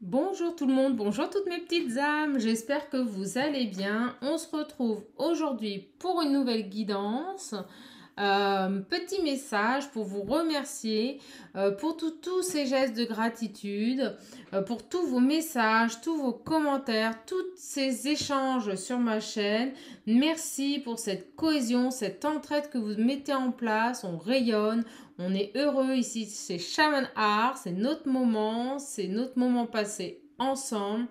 Bonjour tout le monde, bonjour toutes mes petites âmes, j'espère que vous allez bien. On se retrouve aujourd'hui pour une nouvelle guidance. Petit message pour vous remercier pour tous ces gestes de gratitude, pour tous vos messages, tous vos commentaires, tous ces échanges sur ma chaîne. Merci pour cette cohésion, cette entraide que vous mettez en place. On rayonne, on est heureux ici. C'est Shaman Art, c'est notre moment passé ensemble.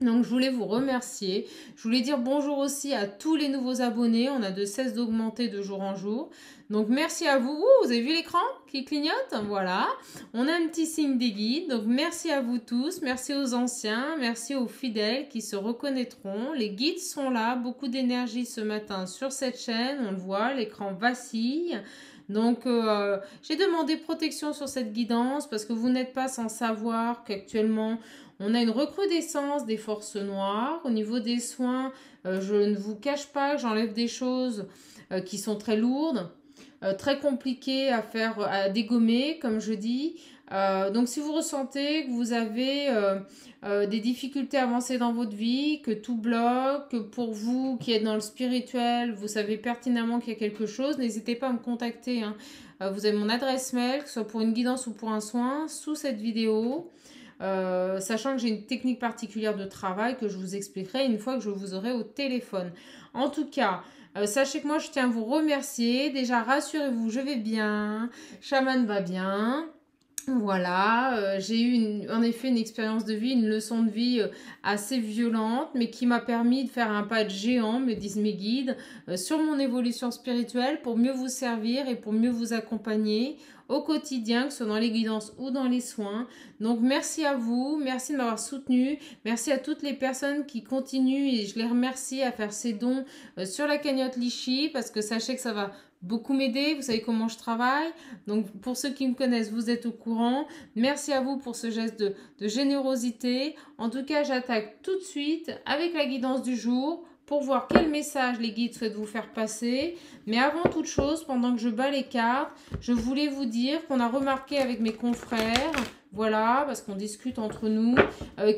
Donc je voulais vous remercier. Je voulais dire bonjour aussi à tous les nouveaux abonnés. On a de cesse d'augmenter de jour en jour. Donc merci à vous. Ouh, vous avez vu l'écran qui clignote? Voilà. On a un petit signe des guides. Donc merci à vous tous. Merci aux anciens. Merci aux fidèles qui se reconnaîtront. Les guides sont là. Beaucoup d'énergie ce matin sur cette chaîne. On le voit, l'écran vacille. Donc, j'ai demandé protection sur cette guidance parce que vous n'êtes pas sans savoir qu'actuellement, on a une recrudescence des forces noires. Au niveau des soins, je ne vous cache pas que j'enlève des choses qui sont très lourdes, très compliquées à faire, à dégommer, comme je dis. Donc, si vous ressentez que vous avez des difficultés avancées dans votre vie, que tout bloque, que pour vous qui êtes dans le spirituel, vous savez pertinemment qu'il y a quelque chose, n'hésitez pas à me contacter, hein. Vous avez mon adresse mail, que ce soit pour une guidance ou pour un soin, sous cette vidéo. Sachant que j'ai une technique particulière de travail que je vous expliquerai une fois que je vous aurai au téléphone. En tout cas, sachez que moi je tiens à vous remercier. Déjà rassurez-vous, je vais bien, Shaman va bien. Voilà, j'ai eu en effet une expérience de vie, une leçon de vie assez violente, mais qui m'a permis de faire un pas de géant, me disent mes guides, sur mon évolution spirituelle pour mieux vous servir et pour mieux vous accompagner au quotidien, que ce soit dans les guidances ou dans les soins. Donc merci à vous, merci de m'avoir soutenu, merci à toutes les personnes qui continuent et je les remercie à faire ces dons sur la cagnotte Litchi parce que sachez que ça va beaucoup m'aider, vous savez comment je travaille. Donc pour ceux qui me connaissent, vous êtes au courant. Merci à vous pour ce geste de générosité. En tout cas, j'attaque tout de suite avec la guidance du jour pour voir quel message les guides souhaitent vous faire passer. Mais avant toute chose, pendant que je bats les cartes, je voulais vous dire qu'on a remarqué avec mes confrères, voilà, parce qu'on discute entre nous,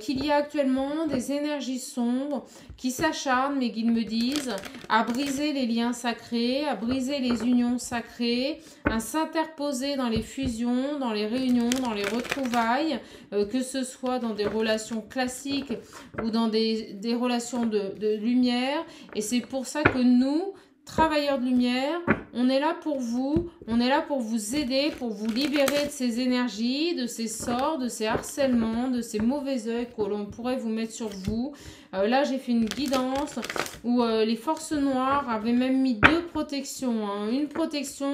qu'il y a actuellement des énergies sombres qui s'acharnent, mes guides me disent, à briser les liens sacrés, à briser les unions sacrées, à s'interposer dans les fusions, dans les réunions, dans les retrouvailles, que ce soit dans des relations classiques ou dans des relations de lumière. Et c'est pour ça que nous, travailleurs de lumière, on est là pour vous, on est là pour vous aider, pour vous libérer de ces énergies, de ces sorts, de ces harcèlements, de ces mauvais œils que l'on pourrait vous mettre sur vous. Là, j'ai fait une guidance où les forces noires avaient même mis deux protections, hein. Une protection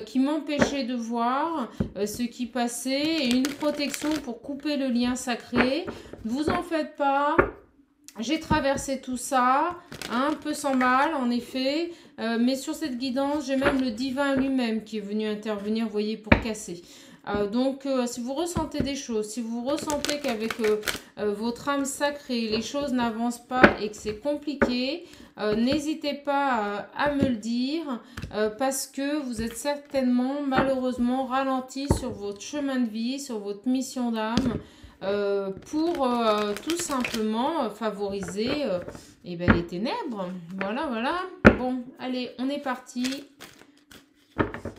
qui m'empêchait de voir ce qui passait et une protection pour couper le lien sacré. Ne vous en faites pas. J'ai traversé tout ça, un peu sans mal en effet, mais sur cette guidance, j'ai même le divin lui-même qui est venu intervenir, vous voyez, pour casser. Donc, si vous ressentez des choses, si vous ressentez qu'avec votre âme sacrée, les choses n'avancent pas et que c'est compliqué, n'hésitez pas à me le dire parce que vous êtes certainement, malheureusement, ralenti sur votre chemin de vie, sur votre mission d'âme. Pour tout simplement favoriser eh ben, les ténèbres. Voilà, voilà. Bon, allez, on est parti.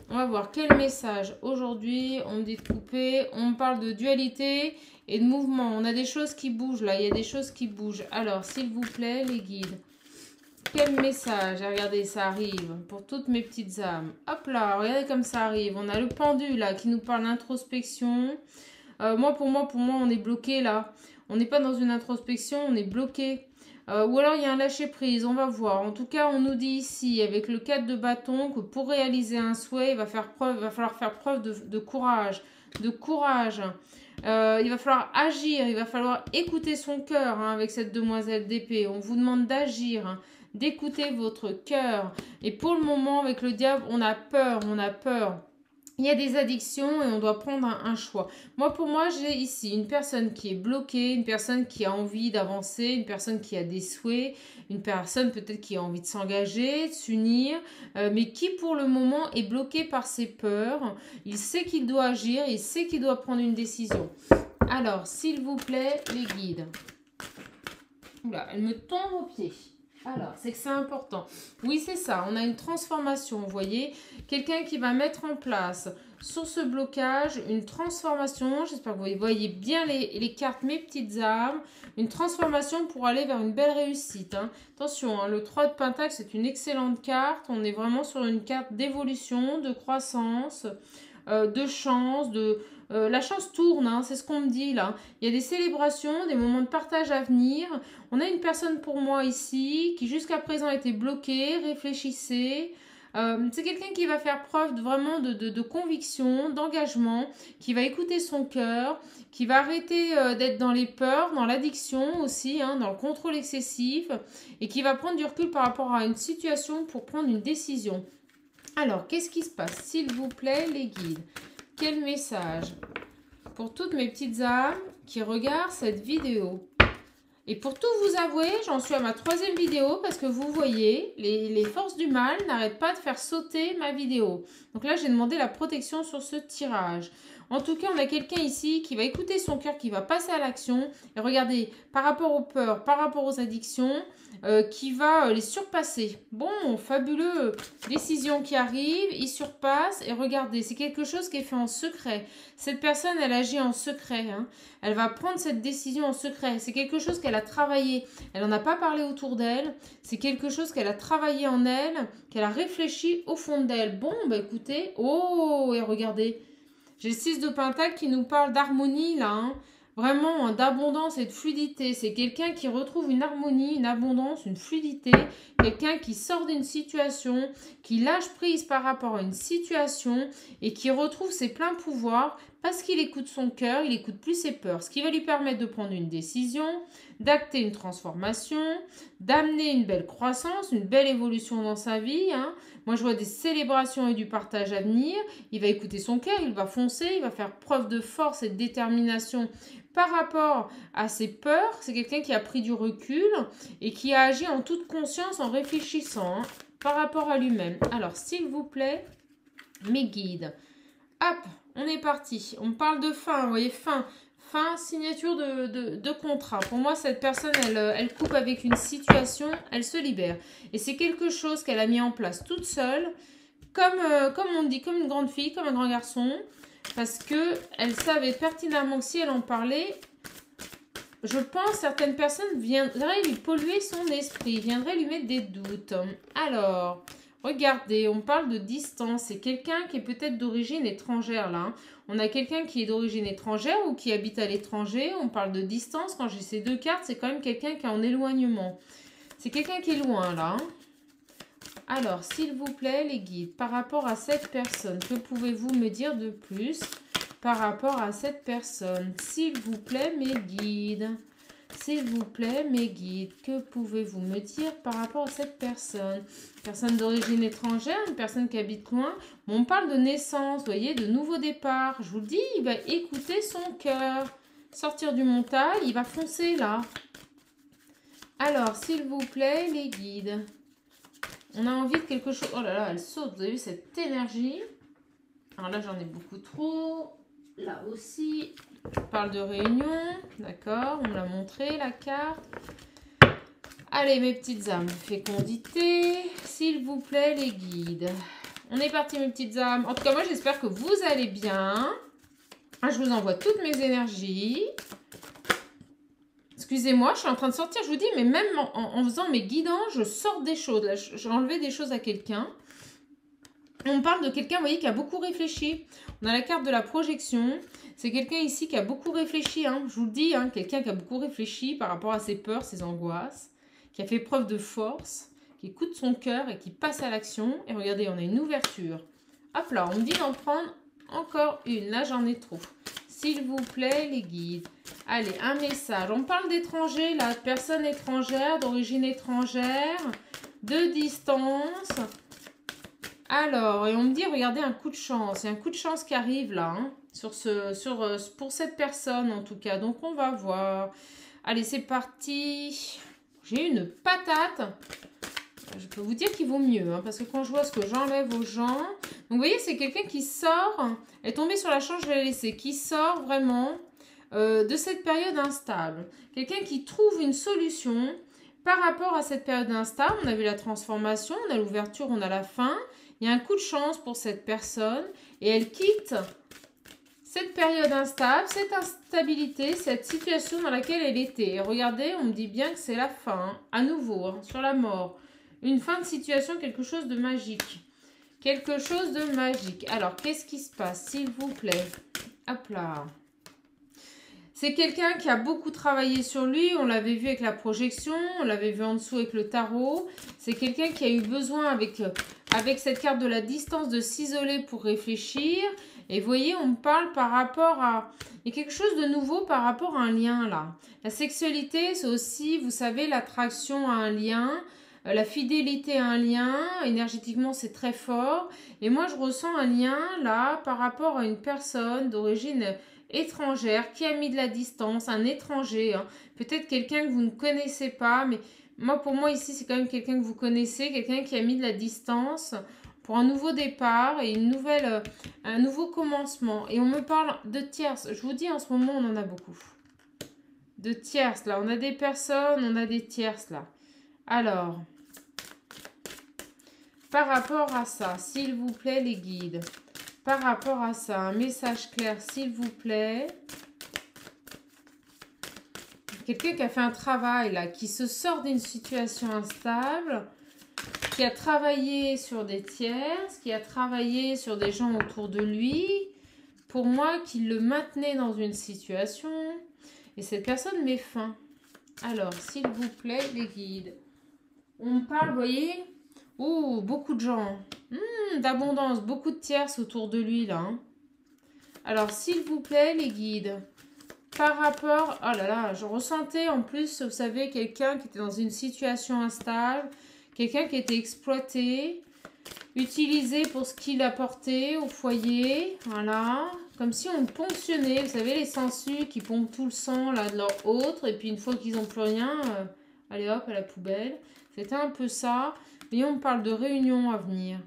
On va voir quel message aujourd'hui. On me dit de couper. On me parle de dualité et de mouvement. On a des choses qui bougent là. Il y a des choses qui bougent. Alors, s'il vous plaît, les guides. Quel message? Regardez, ça arrive pour toutes mes petites âmes. Hop là, regardez comme ça arrive. On a le pendu là qui nous parle d'introspection. Pour moi, on est bloqué là. On n'est pas dans une introspection, on est bloqué. Ou alors il y a un lâcher-prise, on va voir. En tout cas, on nous dit ici, avec le 4 de bâton, que pour réaliser un souhait, il va falloir faire preuve de courage. De courage. Il va falloir agir, il va falloir écouter son cœur hein, avec cette demoiselle d'épée. On vous demande d'agir, hein, d'écouter votre cœur. Et pour le moment, avec le diable, on a peur, on a peur. Il y a des addictions et on doit prendre un choix. Pour moi, j'ai ici une personne qui est bloquée, une personne qui a envie d'avancer, une personne qui a des souhaits, une personne peut-être qui a envie de s'engager, de s'unir, mais qui pour le moment est bloquée par ses peurs. Il sait qu'il doit agir, il sait qu'il doit prendre une décision. Alors, s'il vous plaît, les guides. Oula, elle me tombe aux pieds. Alors, c'est que c'est important. Oui, c'est ça. On a une transformation, vous voyez. Quelqu'un qui va mettre en place sur ce blocage une transformation. J'espère que vous voyez bien les cartes, mes petites âmes. Une transformation pour aller vers une belle réussite. Hein. Attention, hein, le 3 de Pentacle, c'est une excellente carte. On est vraiment sur une carte d'évolution, de croissance, de chance, la chance tourne, hein, c'est ce qu'on me dit là. Il y a des célébrations, des moments de partage à venir. On a une personne pour moi ici qui jusqu'à présent a été bloquée, réfléchissez. C'est quelqu'un qui va faire preuve vraiment de conviction, d'engagement, qui va écouter son cœur, qui va arrêter d'être dans les peurs, dans l'addiction aussi, hein, dans le contrôle excessif, et qui va prendre du recul par rapport à une situation pour prendre une décision. Alors, qu'est-ce qui se passe? S'il vous plaît, les guides. Quel message pour toutes mes petites âmes qui regardent cette vidéo. Et pour tout vous avouer, j'en suis à ma 3e vidéo parce que vous voyez, les forces du mal n'arrêtent pas de faire sauter ma vidéo. Donc là, j'ai demandé la protection sur ce tirage. En tout cas, on a quelqu'un ici qui va écouter son cœur, qui va passer à l'action. Et regardez, par rapport aux peurs, par rapport aux addictions, qui va les surpasser. Bon, fabuleux. Décision qui arrive, il surpasse. Et regardez, c'est quelque chose qui est fait en secret. Cette personne, elle agit en secret. Hein. Elle va prendre cette décision en secret. C'est quelque chose qu'elle a travaillé. Elle n'en a pas parlé autour d'elle. C'est quelque chose qu'elle a travaillé en elle, qu'elle a réfléchi au fond d'elle. Bon, bah écoutez. Oh, et regardez. J'ai le 6 de Pentacle qui nous parle d'harmonie là. Hein. Vraiment, d'abondance et de fluidité. C'est quelqu'un qui retrouve une harmonie, une abondance, une fluidité. Quelqu'un qui sort d'une situation, qui lâche prise par rapport à une situation et qui retrouve ses pleins pouvoirs parce qu'il écoute son cœur, il écoute plus ses peurs. Ce qui va lui permettre de prendre une décision, d'acter une transformation, d'amener une belle croissance, une belle évolution dans sa vie. Hein. Moi, je vois des célébrations et du partage à venir. Il va écouter son cœur, il va foncer, il va faire preuve de force et de détermination par rapport à ses peurs. C'est quelqu'un qui a pris du recul et qui a agi en toute conscience, en réfléchissant hein, par rapport à lui-même. Alors, s'il vous plaît, mes guides. Hop, on est parti. On parle de fin, vous voyez, fin, signature de contrat. Pour moi, cette personne, elle coupe avec une situation, elle se libère. Et c'est quelque chose qu'elle a mis en place toute seule, comme on dit, comme une grande fille, comme un grand garçon, parce qu'elle savait pertinemment que si elle en parlait, je pense certaines personnes viendraient lui polluer son esprit, viendraient lui mettre des doutes. Alors... Regardez, on parle de distance. C'est quelqu'un qui est peut-être d'origine étrangère là. Hein. On a quelqu'un qui est d'origine étrangère ou qui habite à l'étranger. On parle de distance. Quand j'ai ces deux cartes, c'est quand même quelqu'un qui est en éloignement. C'est quelqu'un qui est loin là. Hein. Alors, s'il vous plaît, les guides, par rapport à cette personne, que pouvez-vous me dire de plus par rapport à cette personne? S'il vous plaît, mes guides. S'il vous plaît, mes guides, que pouvez-vous me dire par rapport à cette personne? Personne d'origine étrangère, une personne qui habite loin. Bon, on parle de naissance, vous voyez, de nouveau départ. Je vous le dis, il va écouter son cœur. Sortir du montagne, il va foncer là. Alors, s'il vous plaît, les guides. On a envie de quelque chose... Oh là là, elle saute, vous avez vu cette énergie? Alors là, j'en ai beaucoup trop. Là aussi... On parle de réunion, d'accord, on me l'a montré la carte. Allez mes petites âmes, fécondité, s'il vous plaît les guides. On est parti mes petites âmes. En tout cas moi j'espère que vous allez bien. Je vous envoie toutes mes énergies. Excusez-moi, je suis en train de sortir, je vous dis, mais même en faisant mes guidances, je sors des choses. Là, j'ai enlevé des choses à quelqu'un. On parle de quelqu'un, vous voyez, qui a beaucoup réfléchi. On a la carte de la projection. C'est quelqu'un ici qui a beaucoup réfléchi. Hein. Je vous le dis, hein, quelqu'un qui a beaucoup réfléchi par rapport à ses peurs, ses angoisses. Qui a fait preuve de force. Qui écoute son cœur et qui passe à l'action. Et regardez, on a une ouverture. Hop là, on me dit d'en prendre encore une. Là, j'en ai trop. S'il vous plaît, les guides. Allez, un message. On parle d'étrangers, là. De personnes étrangères, d'origine étrangère. De distance. Alors, et on me dit, regardez, un coup de chance. Il y a un coup de chance qui arrive là, hein, pour cette personne en tout cas. Donc, on va voir. Allez, c'est parti. J'ai une patate. Je peux vous dire qu'il vaut mieux, hein, parce que quand je vois ce que j'enlève aux gens... Donc, vous voyez, c'est quelqu'un qui sort. Elle est tombée sur la chance, je vais la laisser. Qui sort vraiment de cette période instable. Quelqu'un qui trouve une solution par rapport à cette période instable. On a vu la transformation, on a l'ouverture, on a la fin. Il y a un coup de chance pour cette personne et elle quitte cette période instable, cette instabilité, cette situation dans laquelle elle était. Et regardez, on me dit bien que c'est la fin, hein, à nouveau, hein, sur la mort. Une fin de situation, quelque chose de magique. Quelque chose de magique. Alors, qu'est-ce qui se passe, s'il vous plaît? Hop là. C'est quelqu'un qui a beaucoup travaillé sur lui. On l'avait vu avec la projection. On l'avait vu en dessous avec le tarot. C'est quelqu'un qui a eu besoin, avec cette carte de la distance, de s'isoler pour réfléchir. Et vous voyez, on me parle par rapport à... Il y a quelque chose de nouveau par rapport à un lien, là. La sexualité, c'est aussi, vous savez, l'attraction à un lien. La fidélité à un lien, énergétiquement c'est très fort. Et moi je ressens un lien là par rapport à une personne d'origine étrangère qui a mis de la distance, un étranger. Hein. Peut-être quelqu'un que vous ne connaissez pas, mais moi pour moi ici c'est quand même quelqu'un que vous connaissez, quelqu'un qui a mis de la distance pour un nouveau départ et un nouveau commencement. Et on me parle de tierces. Je vous dis en ce moment on en a beaucoup. De tierces là, on a des personnes, on a des tierces là. Alors... Par rapport à ça, s'il vous plaît, les guides. Par rapport à ça, un message clair, s'il vous plaît. Quelqu'un qui a fait un travail, là, qui se sort d'une situation instable, qui a travaillé sur des tierces, qui a travaillé sur des gens autour de lui, pour moi, qui le maintenait dans une situation. Et cette personne met fin. Alors, s'il vous plaît, les guides. On parle, vous voyez... Oh, beaucoup de gens. D'abondance, beaucoup de tierces autour de lui, là. Hein. Alors, s'il vous plaît, les guides, par rapport... Oh là là, je ressentais en plus, vous savez, quelqu'un qui était dans une situation instable, quelqu'un qui était exploité, utilisé pour ce qu'il apportait au foyer, voilà. Comme si on ponctionnait, vous savez, les sangsues qui pompent tout le sang, là, de leur autre, et puis une fois qu'ils n'ont plus rien, allez hop, à la poubelle. C'était un peu ça. Et on parle de réunion à venir.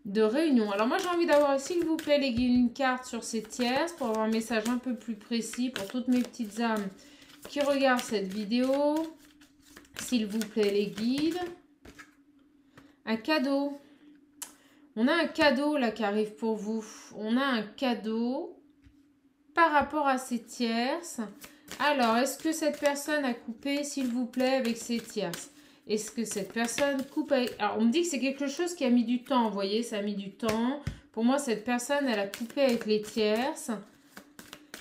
De réunion. Alors moi j'ai envie d'avoir, s'il vous plaît, les guides, une carte sur ces tierces pour avoir un message un peu plus précis pour toutes mes petites âmes qui regardent cette vidéo. S'il vous plaît, les guides. Un cadeau. On a un cadeau là qui arrive pour vous. On a un cadeau par rapport à ces tierces. Alors, est-ce que cette personne a coupé, s'il vous plaît, avec ces tierces? Est-ce que cette personne coupe avec... Alors, on me dit que c'est quelque chose qui a mis du temps, vous voyez, ça a mis du temps. Pour moi, cette personne, elle a coupé avec les tierces.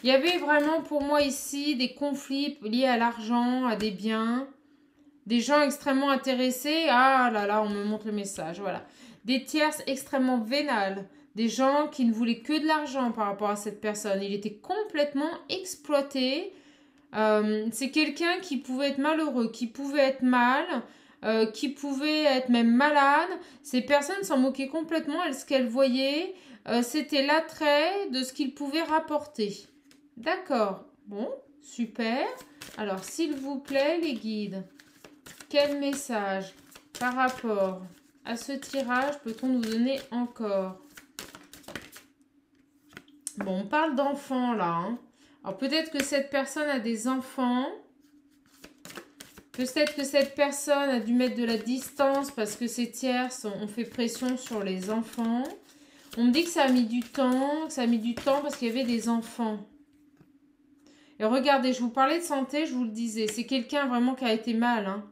Il y avait vraiment pour moi ici des conflits liés à l'argent, à des biens. Des gens extrêmement intéressés. Ah là là, on me montre le message, voilà. Des tierces extrêmement vénales. Des gens qui ne voulaient que de l'argent par rapport à cette personne. Il était complètement exploité. C'est quelqu'un qui pouvait être malheureux, qui pouvait être mal, qui pouvait être même malade. Ces personnes s'en moquaient complètement. Ce qu'elles voyaient, c'était l'attrait de ce qu'ils pouvaient rapporter. D'accord. Bon, super. Alors, s'il vous plaît, les guides, quel message par rapport à ce tirage peut-on nous donner encore? Bon, on parle d'enfants là, hein. Alors peut-être que cette personne a des enfants. Peut-être que cette personne a dû mettre de la distance parce que ces tierces ont fait pression sur les enfants. On me dit que ça a mis du temps, parce qu'il y avait des enfants. Et regardez, je vous parlais de santé, je vous le disais. C'est quelqu'un vraiment qui a été mal, hein.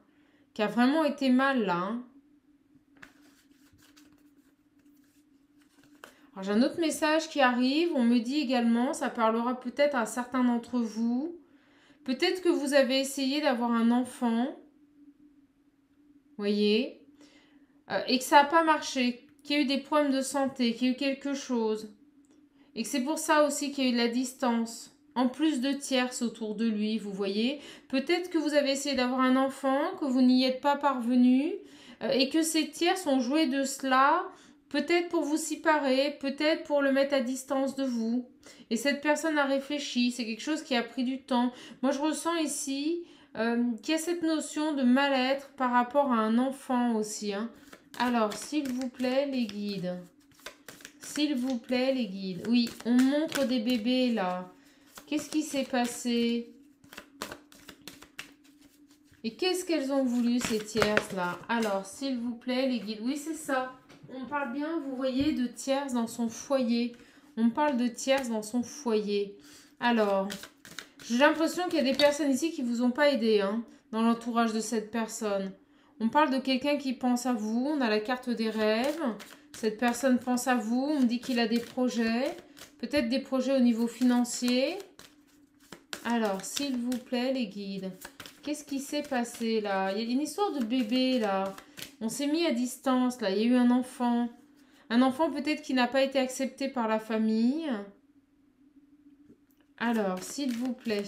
Qui a vraiment été mal là, hein. Alors j'ai un autre message qui arrive, on me dit également, ça parlera peut-être à certains d'entre vous. Peut-être que vous avez essayé d'avoir un enfant, voyez, et que ça n'a pas marché, qu'il y a eu des problèmes de santé, qu'il y a eu quelque chose. Et que c'est pour ça aussi qu'il y a eu de la distance, en plus de tierces autour de lui, vous voyez. Peut-être que vous avez essayé d'avoir un enfant, que vous n'y êtes pas parvenu, et que ces tierces ont joué de cela... Peut-être pour vous séparer, peut-être pour le mettre à distance de vous. Et cette personne a réfléchi, c'est quelque chose qui a pris du temps. Moi, je ressens ici qu'il y a cette notion de mal-être par rapport à un enfant aussi. Hein. Alors, s'il vous plaît, les guides. S'il vous plaît, les guides. Oui, on montre des bébés là, Qu'est-ce qui s'est passé? Et qu'est-ce qu'elles ont voulu, ces tierces-là? Alors, s'il vous plaît, les guides. Oui, c'est ça. On parle bien, vous voyez, de tierces dans son foyer. On parle de tierces dans son foyer. Alors, j'ai l'impression qu'il y a des personnes ici qui ne vous ont pas aidé, hein, dans l'entourage de cette personne. On parle de quelqu'un qui pense à vous. On a la carte des rêves. Cette personne pense à vous. On me dit qu'il a des projets. Peut-être des projets au niveau financier. Alors, s'il vous plaît, les guides. Qu'est-ce qui s'est passé là? Il y a une histoire de bébé là. On s'est mis à distance là. Il y a eu un enfant. Un enfant peut-être qui n'a pas été accepté par la famille. Alors, s'il vous plaît.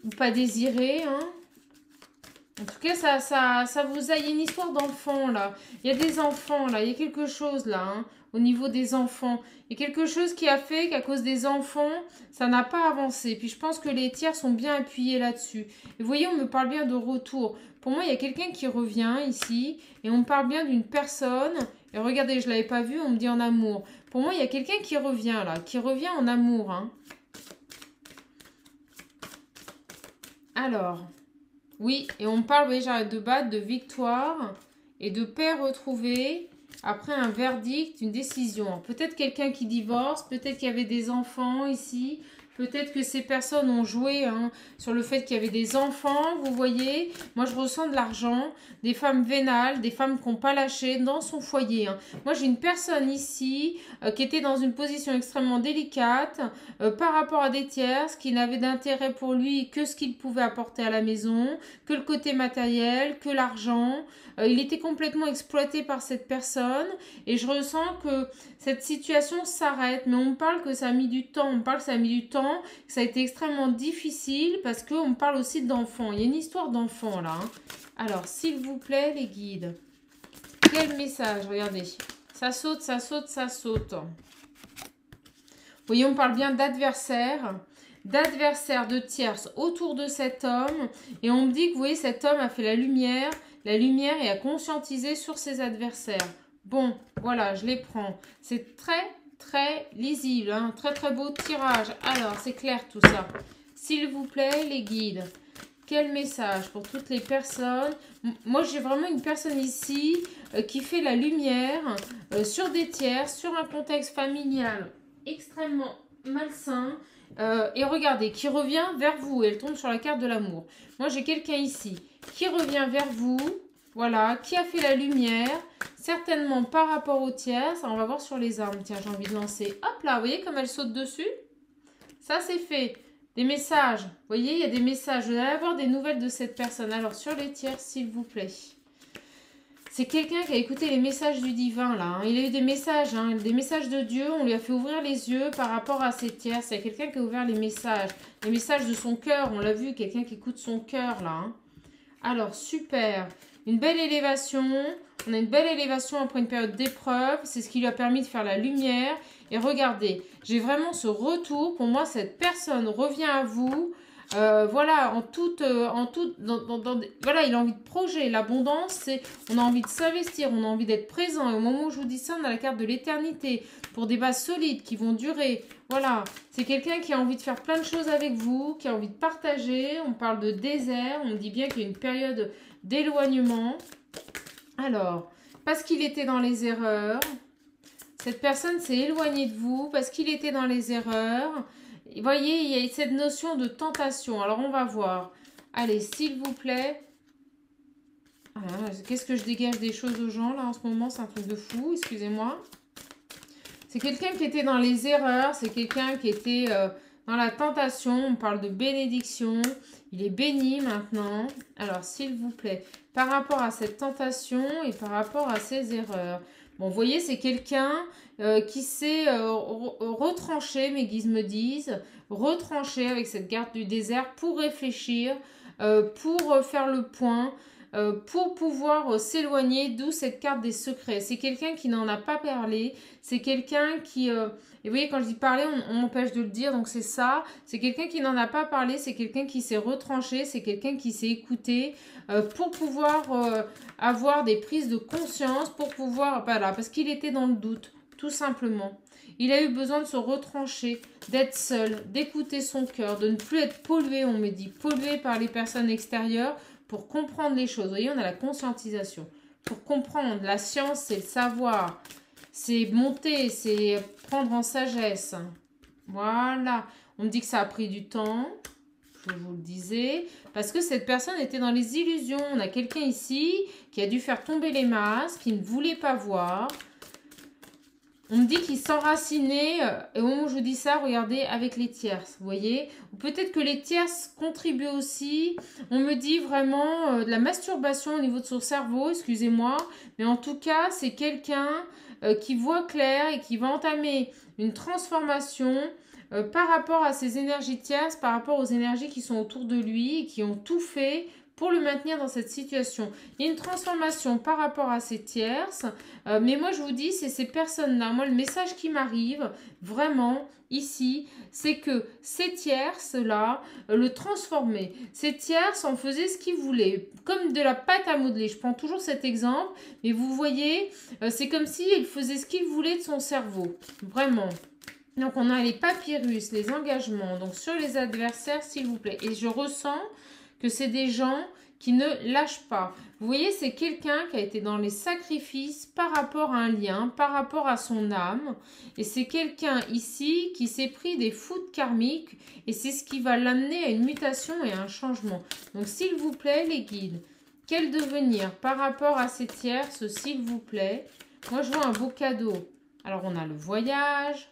Ou pas désiré, hein. En tout cas, ça vous a... Il y a une histoire d'enfant, là. Il y a des enfants, là. Il y a quelque chose, là, hein, au niveau des enfants. Il y a quelque chose qui a fait qu'à cause des enfants, ça n'a pas avancé. Puis je pense que les tiers sont bien appuyés là-dessus. Et vous voyez, on me parle bien de retour. Pour moi, il y a quelqu'un qui revient ici. Et on me parle bien d'une personne. Et regardez, je ne l'avais pas vu, on me dit en amour. Pour moi, il y a quelqu'un qui revient, là. Qui revient en amour, hein. Alors... Oui, et on parle, oui, j'arrête de battre, de victoire et de paix retrouvée après un verdict, une décision. Peut-être quelqu'un qui divorce, peut-être qu'il y avait des enfants ici, peut-être que ces personnes ont joué, hein, sur le fait qu'il y avait des enfants, vous voyez. Moi, je ressens de l'argent, des femmes vénales, des femmes qui n'ont pas lâché dans son foyer, hein. Moi, j'ai une personne ici qui était dans une position extrêmement délicate par rapport à des tierces qui n'avaient d'intérêt pour lui que ce qu'il pouvait apporter à la maison, que le côté matériel, que l'argent. Il était complètement exploité par cette personne et je ressens que cette situation s'arrête, mais on me parle que ça a mis du temps, on me parle que ça a mis du temps, que ça a été extrêmement difficile parce qu'on me parle aussi d'enfants. Il y a une histoire d'enfants là, hein. Alors, s'il vous plaît, les guides, quel message? Regardez, ça saute, ça saute, ça saute. Vous voyez, on parle bien d'adversaire, de tierces autour de cet homme. Et on me dit que, vous voyez, cet homme a fait la lumière et a conscientisé sur ses adversaires. Bon, voilà, je les prends. C'est très, très lisible, hein, très, très beau tirage. Alors, c'est clair tout ça. S'il vous plaît, les guides, quel message pour toutes les personnes? Moi, j'ai vraiment une personne ici qui fait la lumière sur des tiers, sur un contexte familial extrêmement malsain. Et regardez, qui revient vers vous. Elle tombe sur la carte de l'amour. Moi, j'ai quelqu'un ici qui revient vers vous. Voilà, qui a fait la lumière. Certainement par rapport aux tiers. Ça, on va voir sur les armes. Tiens, j'ai envie de lancer. Hop là, vous voyez comme elle saute dessus? Ça, c'est fait. Des messages. Vous voyez, il y a des messages. Vous allez avoir des nouvelles de cette personne. Alors, sur les tiers, s'il vous plaît. C'est quelqu'un qui a écouté les messages du divin, là, hein. Il a eu des messages de Dieu. On lui a fait ouvrir les yeux par rapport à ses tiers. C'est quelqu'un qui a ouvert les messages de son cœur. On l'a vu, quelqu'un qui écoute son cœur, là, hein. Alors, super. Une belle élévation. On a une belle élévation après une période d'épreuve. C'est ce qui lui a permis de faire la lumière. Et regardez, j'ai vraiment ce retour. Pour moi, cette personne revient à vous. Voilà, voilà, il a envie de projet. L'abondance, c'est, on a envie de s'investir, on a envie d'être présent. Et au moment où je vous dis ça, on a la carte de l'éternité pour des bases solides qui vont durer. Voilà, c'est quelqu'un qui a envie de faire plein de choses avec vous, qui a envie de partager. On parle de désert, on dit bien qu'il y a une période d'éloignement. Alors, parce qu'il était dans les erreurs, cette personne s'est éloignée de vous parce qu'il était dans les erreurs. Vous voyez, il y a cette notion de tentation. Alors, on va voir. Allez, s'il vous plaît. Ah, qu'est-ce que je dégage des choses aux gens, là, en ce moment? C'est un truc de fou, excusez-moi. C'est quelqu'un qui était dans les erreurs. C'est quelqu'un qui était dans la tentation. On parle de bénédiction. Il est béni maintenant. Alors, s'il vous plaît, par rapport à cette tentation et par rapport à ses erreurs. Bon, vous voyez, c'est quelqu'un qui s'est retranché, mes guides me disent, retranché avec cette garde du désert pour réfléchir, pour faire le point, pour pouvoir s'éloigner, d'où cette carte des secrets. C'est quelqu'un qui n'en a pas parlé, c'est quelqu'un qui... et vous voyez, quand je dis parler, on m'empêche de le dire, donc c'est ça. C'est quelqu'un qui n'en a pas parlé, c'est quelqu'un qui s'est retranché, c'est quelqu'un qui s'est écouté pour pouvoir avoir des prises de conscience, pour pouvoir... Voilà, parce qu'il était dans le doute, tout simplement. Il a eu besoin de se retrancher, d'être seul, d'écouter son cœur, de ne plus être pollué, on me dit, pollué par les personnes extérieures pour comprendre les choses. Vous voyez, on a la conscientisation. Pour comprendre, la science, c'est le savoir, c'est monter, c'est prendre en sagesse. Voilà. On me dit que ça a pris du temps, je vous le disais, parce que cette personne était dans les illusions. On a quelqu'un ici qui a dû faire tomber les masques, qui ne voulait pas voir. On me dit qu'il s'enracinait, et au moment où je dis ça, regardez, avec les tierces, vous voyez. Peut-être que les tierces contribuent aussi. On me dit vraiment de la masturbation au niveau de son cerveau, excusez-moi. Mais en tout cas, c'est quelqu'un qui voit clair et qui va entamer une transformation par rapport à ses énergies tierces, par rapport aux énergies qui sont autour de lui et qui ont tout fait pour le maintenir dans cette situation. Il y a une transformation par rapport à ces tierces, mais moi je vous dis, c'est ces personnes-là. Moi, le message qui m'arrive, vraiment, ici, c'est que ces tierces-là le transformaient. Ces tierces en faisaient ce qu'ils voulaient, comme de la pâte à modeler. Je prends toujours cet exemple, mais vous voyez, c'est comme s'il faisait ce qu'il voulait de son cerveau, vraiment. Donc, on a les papyrus, les engagements, donc sur les adversaires, s'il vous plaît. Et je ressens que c'est des gens qui ne lâchent pas. Vous voyez, c'est quelqu'un qui a été dans les sacrifices par rapport à un lien, par rapport à son âme. Et c'est quelqu'un ici qui s'est pris des foudres karmiques et c'est ce qui va l'amener à une mutation et à un changement. Donc, s'il vous plaît, les guides, quel devenir par rapport à ces tierces, s'il vous plaît? Moi, je vois un beau cadeau. Alors, on a le voyage,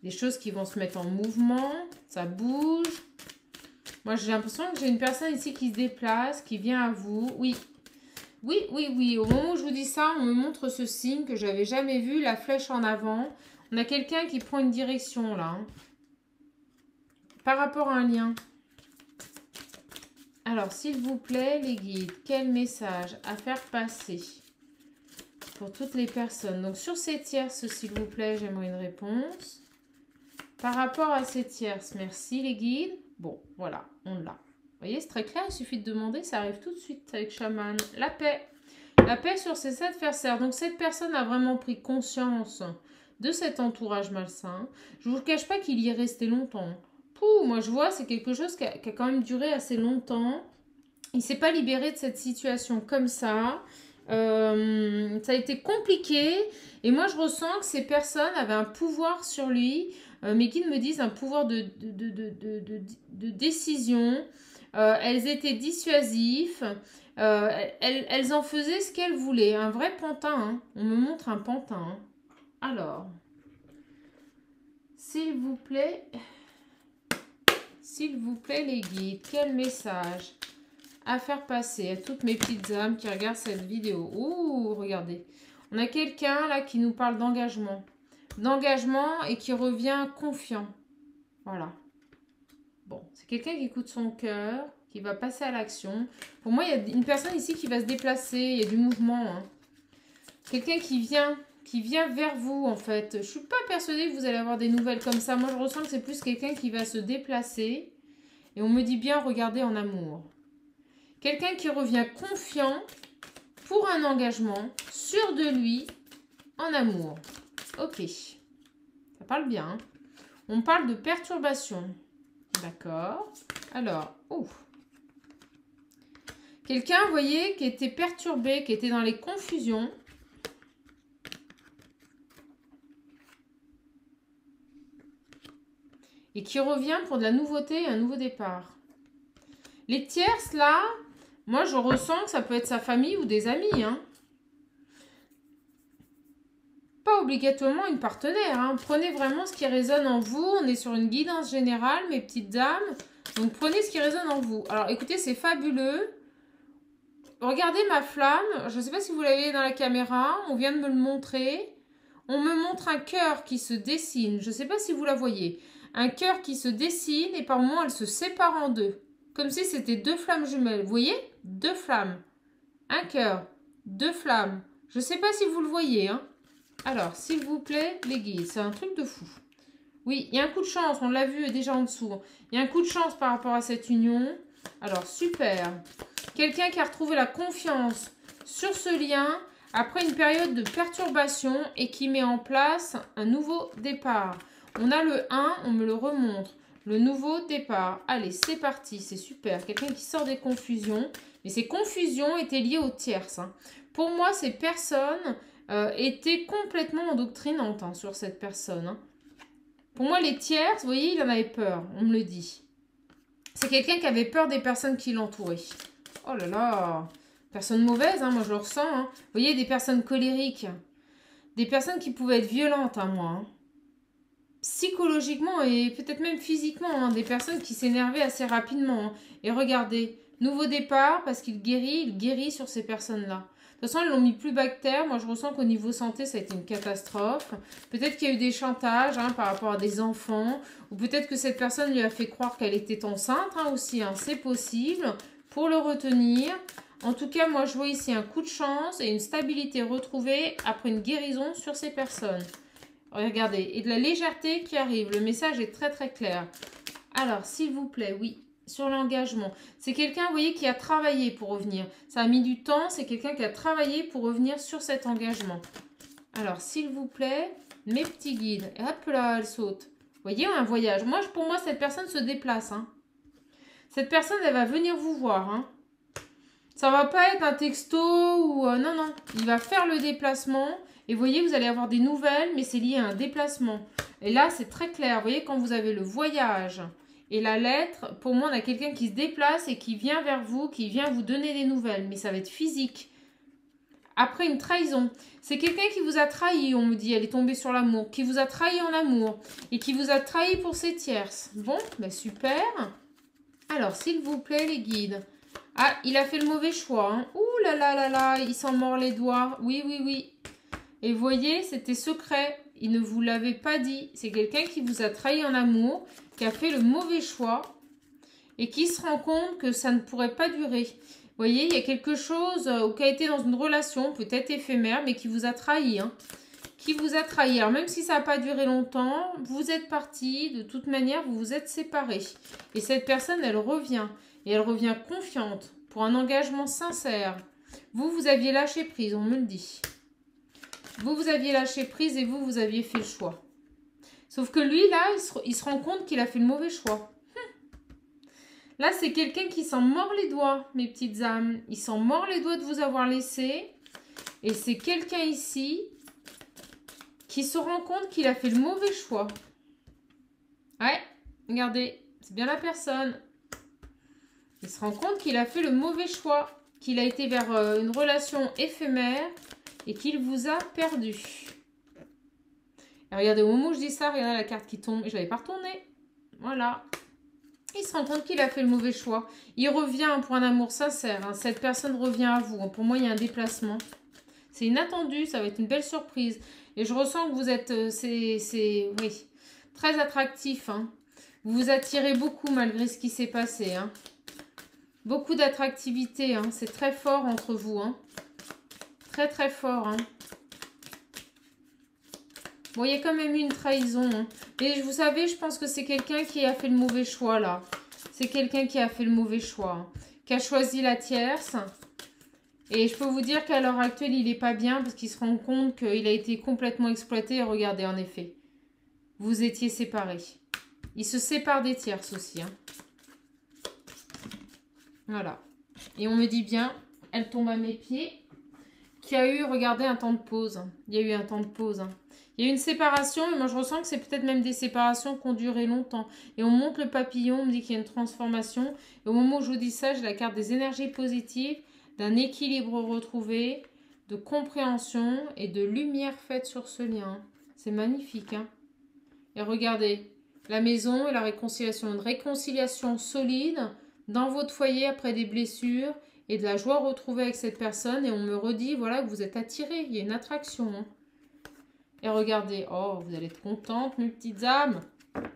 des choses qui vont se mettre en mouvement, ça bouge. Moi, j'ai l'impression que j'ai une personne ici qui se déplace, qui vient à vous. Oui, oui, oui, oui. Au moment où je vous dis ça, on me montre ce signe que je n'avais jamais vu, la flèche en avant. On a quelqu'un qui prend une direction, là. Hein. Par rapport à un lien. Alors, s'il vous plaît, les guides, quel message à faire passer pour toutes les personnes? Donc, sur ces tierces, s'il vous plaît, j'aimerais une réponse. Par rapport à ces tierces, merci, les guides. Bon, voilà, on l'a. Vous voyez, c'est très clair, il suffit de demander, ça arrive tout de suite avec chaman. La paix. La paix sur ces adversaires. Donc, cette personne a vraiment pris conscience de cet entourage malsain. Je ne vous cache pas qu'il y est resté longtemps. Pouh, moi, je vois, c'est quelque chose qui a quand même duré assez longtemps. Il ne s'est pas libéré de cette situation comme ça. Ça a été compliqué. Et moi, je ressens que ces personnes avaient un pouvoir sur lui. Mes guides me disent un pouvoir de décision. Elles étaient dissuasives. Elles en faisaient ce qu'elles voulaient. Un vrai pantin. Hein. On me montre un pantin. Hein. Alors, s'il vous plaît, les guides, quel message à faire passer à toutes mes petites âmes qui regardent cette vidéo? Ouh, regardez. On a quelqu'un là qui nous parle d'engagement. D'engagement et qui revient confiant. Voilà. Bon, c'est quelqu'un qui écoute son cœur, qui va passer à l'action. Pour moi, il y a une personne ici qui va se déplacer, il y a du mouvement. Hein. Quelqu'un qui vient vers vous, en fait. Je ne suis pas persuadée que vous allez avoir des nouvelles comme ça. Moi, je ressens que c'est plus quelqu'un qui va se déplacer. Et on me dit bien, regardez en amour. Quelqu'un qui revient confiant pour un engagement, sûr de lui, en amour. Ok, ça parle bien. Hein. On parle de perturbation. D'accord. Alors, quelqu'un, vous voyez, qui était perturbé, qui était dans les confusions. Et qui revient pour de la nouveauté et un nouveau départ. Les tierces, là, moi, je ressens que ça peut être sa famille ou des amis, hein. Pas obligatoirement une partenaire. Hein. Prenez vraiment ce qui résonne en vous. On est sur une guidance générale, mes petites dames. Donc, prenez ce qui résonne en vous. Alors, écoutez, c'est fabuleux. Regardez ma flamme. Je ne sais pas si vous l'avez dans la caméra. On vient de me le montrer. On me montre un cœur qui se dessine. Je ne sais pas si vous la voyez. Un cœur qui se dessine et par moments, elle se sépare en deux. Comme si c'était deux flammes jumelles. Vous voyez? Deux flammes. Un cœur. Deux flammes. Je ne sais pas si vous le voyez, hein. Alors, s'il vous plaît, les guides, c'est un truc de fou. Oui, il y a un coup de chance, on l'a vu déjà en dessous. Il y a un coup de chance par rapport à cette union. Alors, super. Quelqu'un qui a retrouvé la confiance sur ce lien après une période de perturbation et qui met en place un nouveau départ. On a le 1, on me le remontre. Le nouveau départ. Allez, c'est parti, c'est super. Quelqu'un qui sort des confusions. Mais ces confusions étaient liées aux tierces. Hein. Pour moi, ces personnes étaient complètement endoctrinantes hein, sur cette personne. Hein. Pour moi, les tierces, vous voyez, il en avait peur, on me le dit. C'est quelqu'un qui avait peur des personnes qui l'entouraient. Oh là là, personne mauvaise, hein, moi je le ressens. Hein. Vous voyez, des personnes colériques, des personnes qui pouvaient être violentes à moi. Hein. Psychologiquement et peut-être même physiquement, hein, des personnes qui s'énervaient assez rapidement. Hein. Et regardez, nouveau départ, parce qu'il guérit sur ces personnes-là. De toute façon, ils l'ont mis plus bactère. Moi, je ressens qu'au niveau santé, ça a été une catastrophe. Peut-être qu'il y a eu des chantages hein, par rapport à des enfants. Ou peut-être que cette personne lui a fait croire qu'elle était enceinte hein, aussi. Hein, c'est possible. Pour le retenir. En tout cas, moi, je vois ici un coup de chance et une stabilité retrouvée après une guérison sur ces personnes. Regardez, et de la légèreté qui arrive. Le message est très très clair. Alors, s'il vous plaît, oui, sur l'engagement. C'est quelqu'un, vous voyez, qui a travaillé pour revenir. Ça a mis du temps, c'est quelqu'un qui a travaillé pour revenir sur cet engagement. Alors, s'il vous plaît, mes petits guides. Et hop là, elle saute. Vous voyez, un voyage. Pour moi, cette personne se déplace. Hein. Cette personne, elle va venir vous voir. Hein. Ça va pas être un texto ou... non, non. Il va faire le déplacement. Et vous voyez, vous allez avoir des nouvelles, mais c'est lié à un déplacement. Et là, c'est très clair. Vous voyez, quand vous avez le voyage et la lettre, pour moi, on a quelqu'un qui se déplace et qui vient vers vous, qui vient vous donner des nouvelles. Mais ça va être physique. Après une trahison. C'est quelqu'un qui vous a trahi, on me dit. Elle est tombée sur l'amour. Qui vous a trahi en amour. Et qui vous a trahi pour ses tierces. Bon, ben super. Alors, s'il vous plaît, les guides. Ah, il a fait le mauvais choix. Hein. Ouh là là là là, il s'en mord les doigts. Oui, oui, oui. Et vous voyez, c'était secret. Il ne vous l'avait pas dit. C'est quelqu'un qui vous a trahi en amour, qui a fait le mauvais choix et qui se rend compte que ça ne pourrait pas durer. Vous voyez, il y a quelque chose qui a été dans une relation, peut-être éphémère, mais qui vous a trahi. Hein. Qui vous a trahi. Alors, même si ça n'a pas duré longtemps, vous êtes partis. De toute manière, vous vous êtes séparés. Et cette personne, elle revient. Et elle revient confiante pour un engagement sincère. Vous, vous aviez lâché prise, on me le dit. Vous aviez lâché prise et vous aviez fait le choix. Sauf que lui, là, il se rend compte qu'il a fait le mauvais choix. Là, c'est quelqu'un qui s'en mord les doigts, mes petites âmes. Il s'en mord les doigts de vous avoir laissé. Et c'est quelqu'un ici qui se rend compte qu'il a fait le mauvais choix. Ouais, regardez, c'est bien la personne. Il se rend compte qu'il a fait le mauvais choix. Qu'il a été vers une relation éphémère. Et qu'il vous a perdu. Et regardez, au moment où je dis ça, regardez la carte qui tombe. Et je ne l'avais pas retournée. Voilà. Il se rend compte qu'il a fait le mauvais choix. Il revient pour un amour sincère. Hein. Cette personne revient à vous. Pour moi, il y a un déplacement. C'est inattendu. Ça va être une belle surprise. Et je ressens que vous êtes... oui, très attractif. Hein. Vous vous attirez beaucoup malgré ce qui s'est passé. Hein. Beaucoup d'attractivité. Hein. C'est très fort entre vous. Hein. Très très fort. Hein. Bon, il y a quand même eu une trahison. Hein. Et vous savez, je pense que c'est quelqu'un qui a fait le mauvais choix là. C'est quelqu'un qui a fait le mauvais choix. Hein. Qui a choisi la tierce. Et je peux vous dire qu'à l'heure actuelle, il n'est pas bien parce qu'il se rend compte qu'il a été complètement exploité. Et regardez, en effet, vous étiez séparés. Il se sépare des tierces aussi. Hein. Voilà. Et on me dit bien, elle tombe à mes pieds. Qui a eu, regardez, un temps de pause. Il y a eu un temps de pause. Hein. Il y a eu une séparation, et moi je ressens que c'est peut-être même des séparations qui ont duré longtemps. Et on monte le papillon, on me dit qu'il y a une transformation. Et au moment où je vous dis ça, j'ai la carte des énergies positives, d'un équilibre retrouvé, de compréhension et de lumière faite sur ce lien. C'est magnifique. Hein. Et regardez, la maison et la réconciliation. Une réconciliation solide dans votre foyer après des blessures. Et de la joie retrouvée avec cette personne. Et on me redit, voilà, que vous êtes attirés. Il y a une attraction. Hein. Et regardez. Oh, vous allez être contentes, mes petites âmes.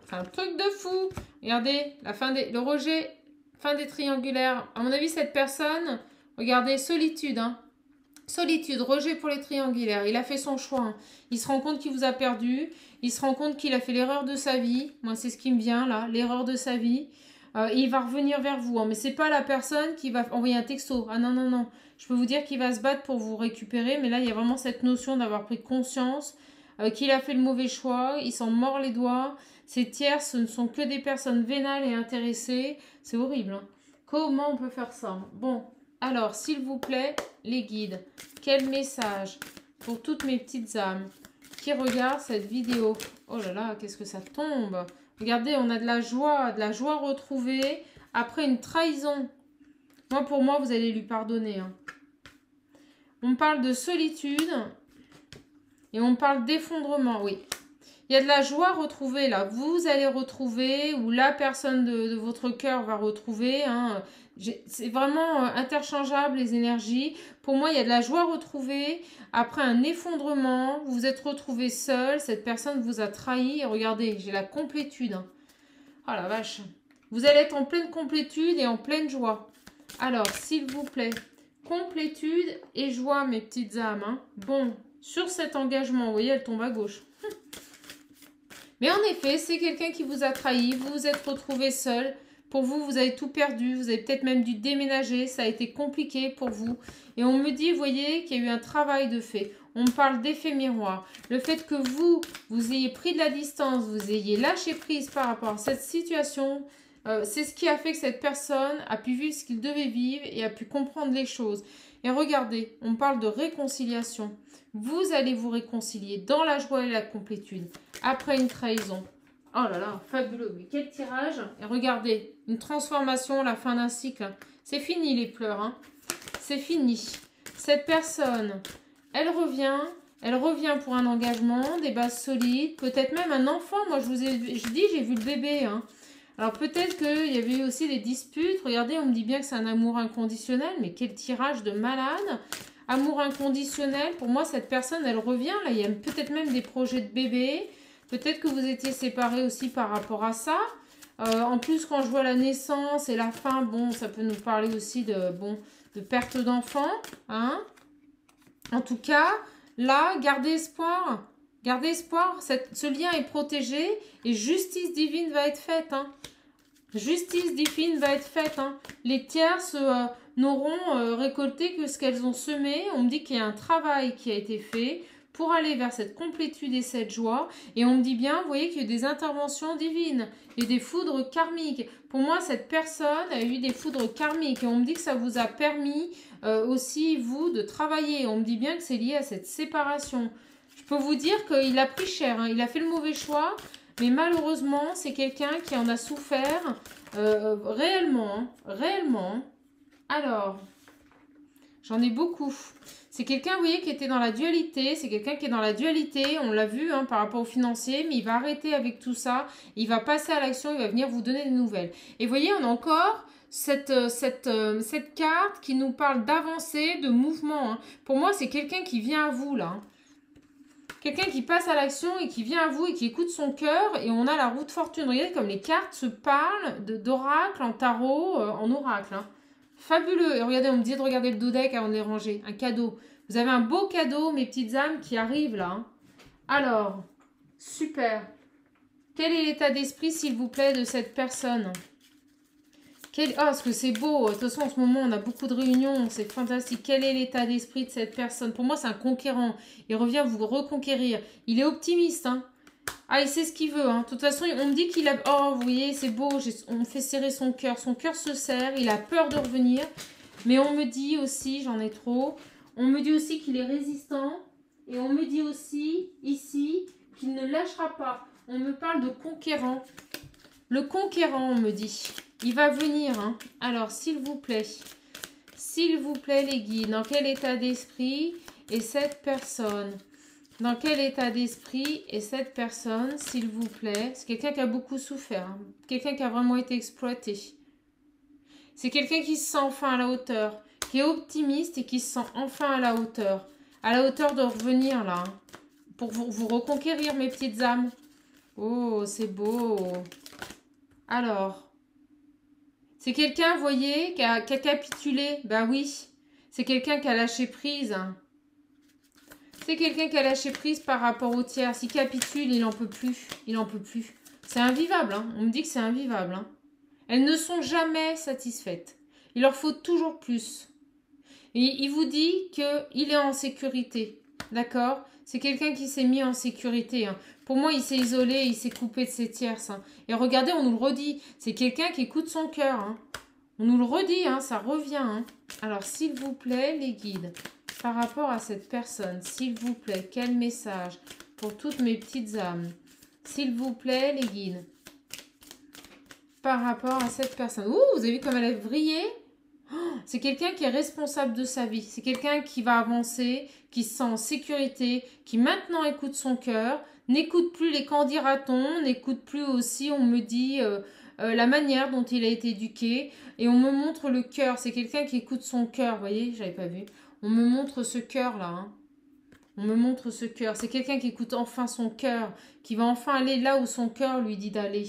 C'est un truc de fou. Regardez, le rejet, fin des triangulaires. À mon avis, cette personne, regardez, solitude. Hein. Solitude, rejet pour les triangulaires. Il a fait son choix. Hein. Il se rend compte qu'il vous a perdu. Il se rend compte qu'il a fait l'erreur de sa vie. Moi, c'est ce qui me vient là. L'erreur de sa vie. il va revenir vers vous. Hein, mais c'est pas la personne qui va envoyer un texto. Ah non, non, non. Je peux vous dire qu'il va se battre pour vous récupérer. Mais là, il y a vraiment cette notion d'avoir pris conscience qu'il a fait le mauvais choix. Il s'en mord les doigts. Ces tiers, ce ne sont que des personnes vénales et intéressées. C'est horrible. Hein. Comment on peut faire ça? Bon, alors, s'il vous plaît, les guides. Quel message pour toutes mes petites âmes qui regardent cette vidéo? Oh là là, qu'est-ce que ça tombe! Regardez, on a de la joie retrouvée après une trahison. Moi, pour moi, vous allez lui pardonner. Hein. On parle de solitude et on parle d'effondrement, oui. Il y a de la joie retrouvée là. Vous allez retrouver, ou la personne de votre cœur va retrouver. Hein. C'est vraiment interchangeable les énergies. Pour moi, il y a de la joie retrouvée. Après un effondrement, vous vous êtes retrouvé seul. Cette personne vous a trahi. Et regardez, j'ai la complétude. Hein. Oh la vache. Vous allez être en pleine complétude et en pleine joie. Alors, s'il vous plaît, complétude et joie, mes petites âmes. Hein. Bon, sur cet engagement, vous voyez, elle tombe à gauche. Mais en effet, c'est quelqu'un qui vous a trahi, vous vous êtes retrouvé seul. Pour vous, vous avez tout perdu, vous avez peut-être même dû déménager, ça a été compliqué pour vous. Et on me dit, vous voyez, qu'il y a eu un travail de fait. On me parle d'effet miroir. Le fait que vous ayez pris de la distance, vous ayez lâché prise par rapport à cette situation, c'est ce qui a fait que cette personne a pu vivre ce qu'il devait vivre et a pu comprendre les choses. Et regardez, on parle de réconciliation. Vous allez vous réconcilier dans la joie et la complétude après une trahison. Oh là là, fabuleux. Mais quel tirage. Et regardez, une transformation, la fin d'un cycle. C'est fini les pleurs. Hein. C'est fini. Cette personne, elle revient pour un engagement, des bases solides, peut-être même un enfant. Moi, je dis, j'ai vu le bébé. Hein. Alors peut-être qu'il y avait eu aussi des disputes. Regardez, on me dit bien que c'est un amour inconditionnel. Mais quel tirage de malade. Amour inconditionnel, pour moi, cette personne, elle revient. Là, il y a peut-être même des projets de bébé. Peut-être que vous étiez séparés aussi par rapport à ça. En plus, quand je vois la naissance et la fin, bon, ça peut nous parler aussi de perte d'enfant. Hein. En tout cas, là, gardez espoir. Gardez espoir. Ce lien est protégé et justice divine va être faite. Hein. Justice divine va être faite. Hein. Les tierces n'auront récolté que ce qu'elles ont semé. On me dit qu'il y a un travail qui a été fait pour aller vers cette complétude et cette joie. Et on me dit bien, vous voyez qu'il y a des interventions divines et des foudres karmiques. Pour moi, cette personne a eu des foudres karmiques. Et on me dit que ça vous a permis aussi, vous, de travailler. On me dit bien que c'est lié à cette séparation. Je peux vous dire qu'il a pris cher. Hein. Il a fait le mauvais choix. Mais malheureusement, c'est quelqu'un qui en a souffert réellement. Hein. Réellement. Alors, j'en ai beaucoup. C'est quelqu'un, vous voyez, qui était dans la dualité. C'est quelqu'un qui est dans la dualité. On l'a vu hein, par rapport au financier. Mais il va arrêter avec tout ça. Il va passer à l'action. Il va venir vous donner des nouvelles. Et vous voyez, on a encore cette carte qui nous parle d'avancée, de mouvement. Hein. Pour moi, c'est quelqu'un qui vient à vous, là. Hein. Quelqu'un qui passe à l'action et qui vient à vous et qui écoute son cœur. Et on a la roue de fortune. Regardez comme les cartes se parlent d'oracle en tarot, en oracle. Hein. Fabuleux. Et regardez, on me dit de regarder le dodeck avant de les ranger. Un cadeau. Vous avez un beau cadeau, mes petites âmes, qui arrive là. Hein. Alors, super. Quel est l'état d'esprit, s'il vous plaît, de cette personne? Oh, ce que c'est beau. De toute façon, en ce moment, on a beaucoup de réunions. C'est fantastique. Quel est l'état d'esprit de cette personne? Pour moi, c'est un conquérant. Il revient vous reconquérir. Il est optimiste. Hein. Ah, il sait ce qu'il veut. Hein. De toute façon, on me dit qu'il a... Oh, vous voyez, c'est beau. On fait serrer son cœur. Son cœur se serre. Il a peur de revenir. Mais on me dit aussi, j'en ai trop, on me dit aussi qu'il est résistant. Et on me dit aussi, ici, qu'il ne lâchera pas. On me parle de conquérant. Le conquérant, on me dit. Il va venir. Hein. Alors, s'il vous plaît, les guides, dans quel état d'esprit est cette personne? Dans quel état d'esprit est cette personne, s'il vous plaît? C'est quelqu'un qui a beaucoup souffert. Hein. Quelqu'un qui a vraiment été exploité. C'est quelqu'un qui se sent enfin à la hauteur. Qui est optimiste et qui se sent enfin à la hauteur. À la hauteur de revenir, là. Hein, pour vous reconquérir, mes petites âmes. Oh, c'est beau. Alors... C'est quelqu'un, vous voyez, qui a capitulé. Ben oui, c'est quelqu'un qui a lâché prise. C'est quelqu'un qui a lâché prise par rapport au tiers. S'il capitule, il n'en peut plus. Il n'en peut plus. C'est invivable. Hein. On me dit que c'est invivable. Hein. Elles ne sont jamais satisfaites. Il leur faut toujours plus. Et il vous dit qu'il est en sécurité. D'accord? C'est quelqu'un qui s'est mis en sécurité. Hein. Pour moi, il s'est isolé, il s'est coupé de ses tierces. Hein. Et regardez, on nous le redit. C'est quelqu'un qui écoute son cœur. Hein. On nous le redit, hein, ça revient. Hein. Alors, s'il vous plaît, les guides, par rapport à cette personne, s'il vous plaît, quel message pour toutes mes petites âmes? S'il vous plaît, les guides, par rapport à cette personne. Ouh, vous avez vu comme elle a brillé? C'est quelqu'un qui est responsable de sa vie. C'est quelqu'un qui va avancer, qui se sent en sécurité, qui maintenant écoute son cœur, n'écoute plus les qu'en dira-t-on, n'écoute plus aussi, on me dit, la manière dont il a été éduqué. Et on me montre le cœur. C'est quelqu'un qui écoute son cœur. Vous voyez, j'avais pas vu. On me montre ce cœur-là. Hein. On me montre ce cœur. C'est quelqu'un qui écoute enfin son cœur, qui va enfin aller là où son cœur lui dit d'aller.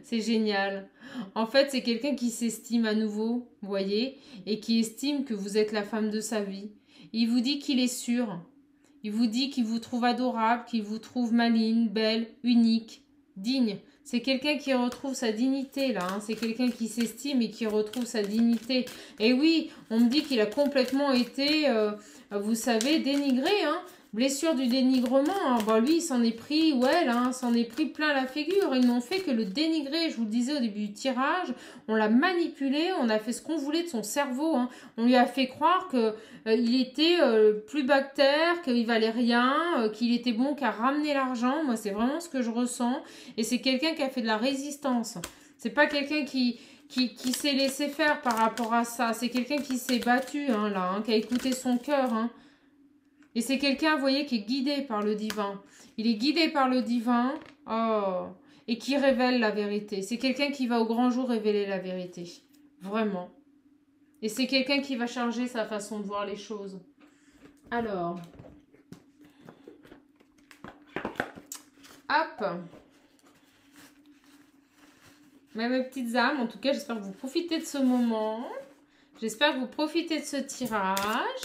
C'est génial. En fait, c'est quelqu'un qui s'estime à nouveau, vous voyez, et qui estime que vous êtes la femme de sa vie. Il vous dit qu'il est sûr. Il vous dit qu'il vous trouve adorable, qu'il vous trouve maligne, belle, unique, digne. C'est quelqu'un qui retrouve sa dignité, là. Hein. C'est quelqu'un qui s'estime et qui retrouve sa dignité. Et oui, on me dit qu'il a complètement été, vous savez, dénigré, hein. Blessure du dénigrement, hein. Bon, lui il s'en est pris, ou elle, hein, s'en est pris plein la figure. Ils n'ont fait que le dénigrer, je vous le disais au début du tirage. On l'a manipulé, on a fait ce qu'on voulait de son cerveau. Hein. On lui a fait croire qu'il était plus bactère, qu'il valait rien, qu'il était bon qu'à ramener l'argent. Moi c'est vraiment ce que je ressens. Et c'est quelqu'un qui a fait de la résistance. C'est pas quelqu'un qui s'est laissé faire par rapport à ça. C'est quelqu'un qui s'est battu, hein, là, hein, qui a écouté son cœur, hein. Et c'est quelqu'un, vous voyez, qui est guidé par le divin. Il est guidé par le divin, oh, et qui révèle la vérité. C'est quelqu'un qui va au grand jour révéler la vérité. Vraiment. Et c'est quelqu'un qui va changer sa façon de voir les choses. Alors. Hop. Mes petites âmes, en tout cas, j'espère que vous profitez de ce moment. J'espère que vous profitez de ce tirage.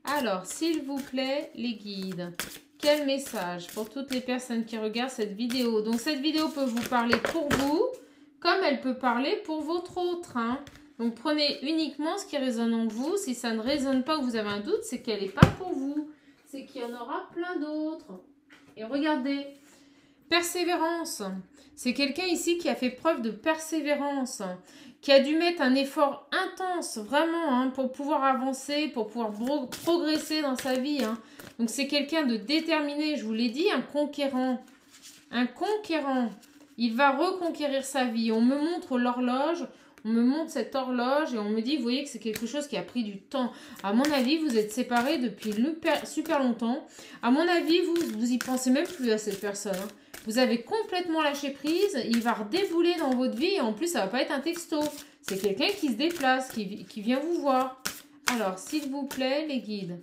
Alors, s'il vous plaît, les guides, quel message pour toutes les personnes qui regardent cette vidéo? Donc, cette vidéo peut vous parler pour vous, comme elle peut parler pour votre autre. Hein. Donc, prenez uniquement ce qui résonne en vous. Si ça ne résonne pas ou vous avez un doute, c'est qu'elle n'est pas pour vous. C'est qu'il y en aura plein d'autres. Et regardez, persévérance. C'est quelqu'un ici qui a fait preuve de persévérance, qui a dû mettre un effort intense, vraiment, hein, pour pouvoir avancer, pour pouvoir progresser dans sa vie. Hein. Donc, c'est quelqu'un de déterminé, je vous l'ai dit, un conquérant. Un conquérant. Il va reconquérir sa vie. On me montre l'horloge, on me montre cette horloge et on me dit, vous voyez que c'est quelque chose qui a pris du temps. À mon avis, vous êtes séparés depuis super longtemps. À mon avis, vous y pensez même plus à cette personne. Hein. Vous avez complètement lâché prise, il va redébouler dans votre vie et en plus, ça ne va pas être un texto. C'est quelqu'un qui se déplace, qui vient vous voir. Alors, s'il vous plaît, les guides,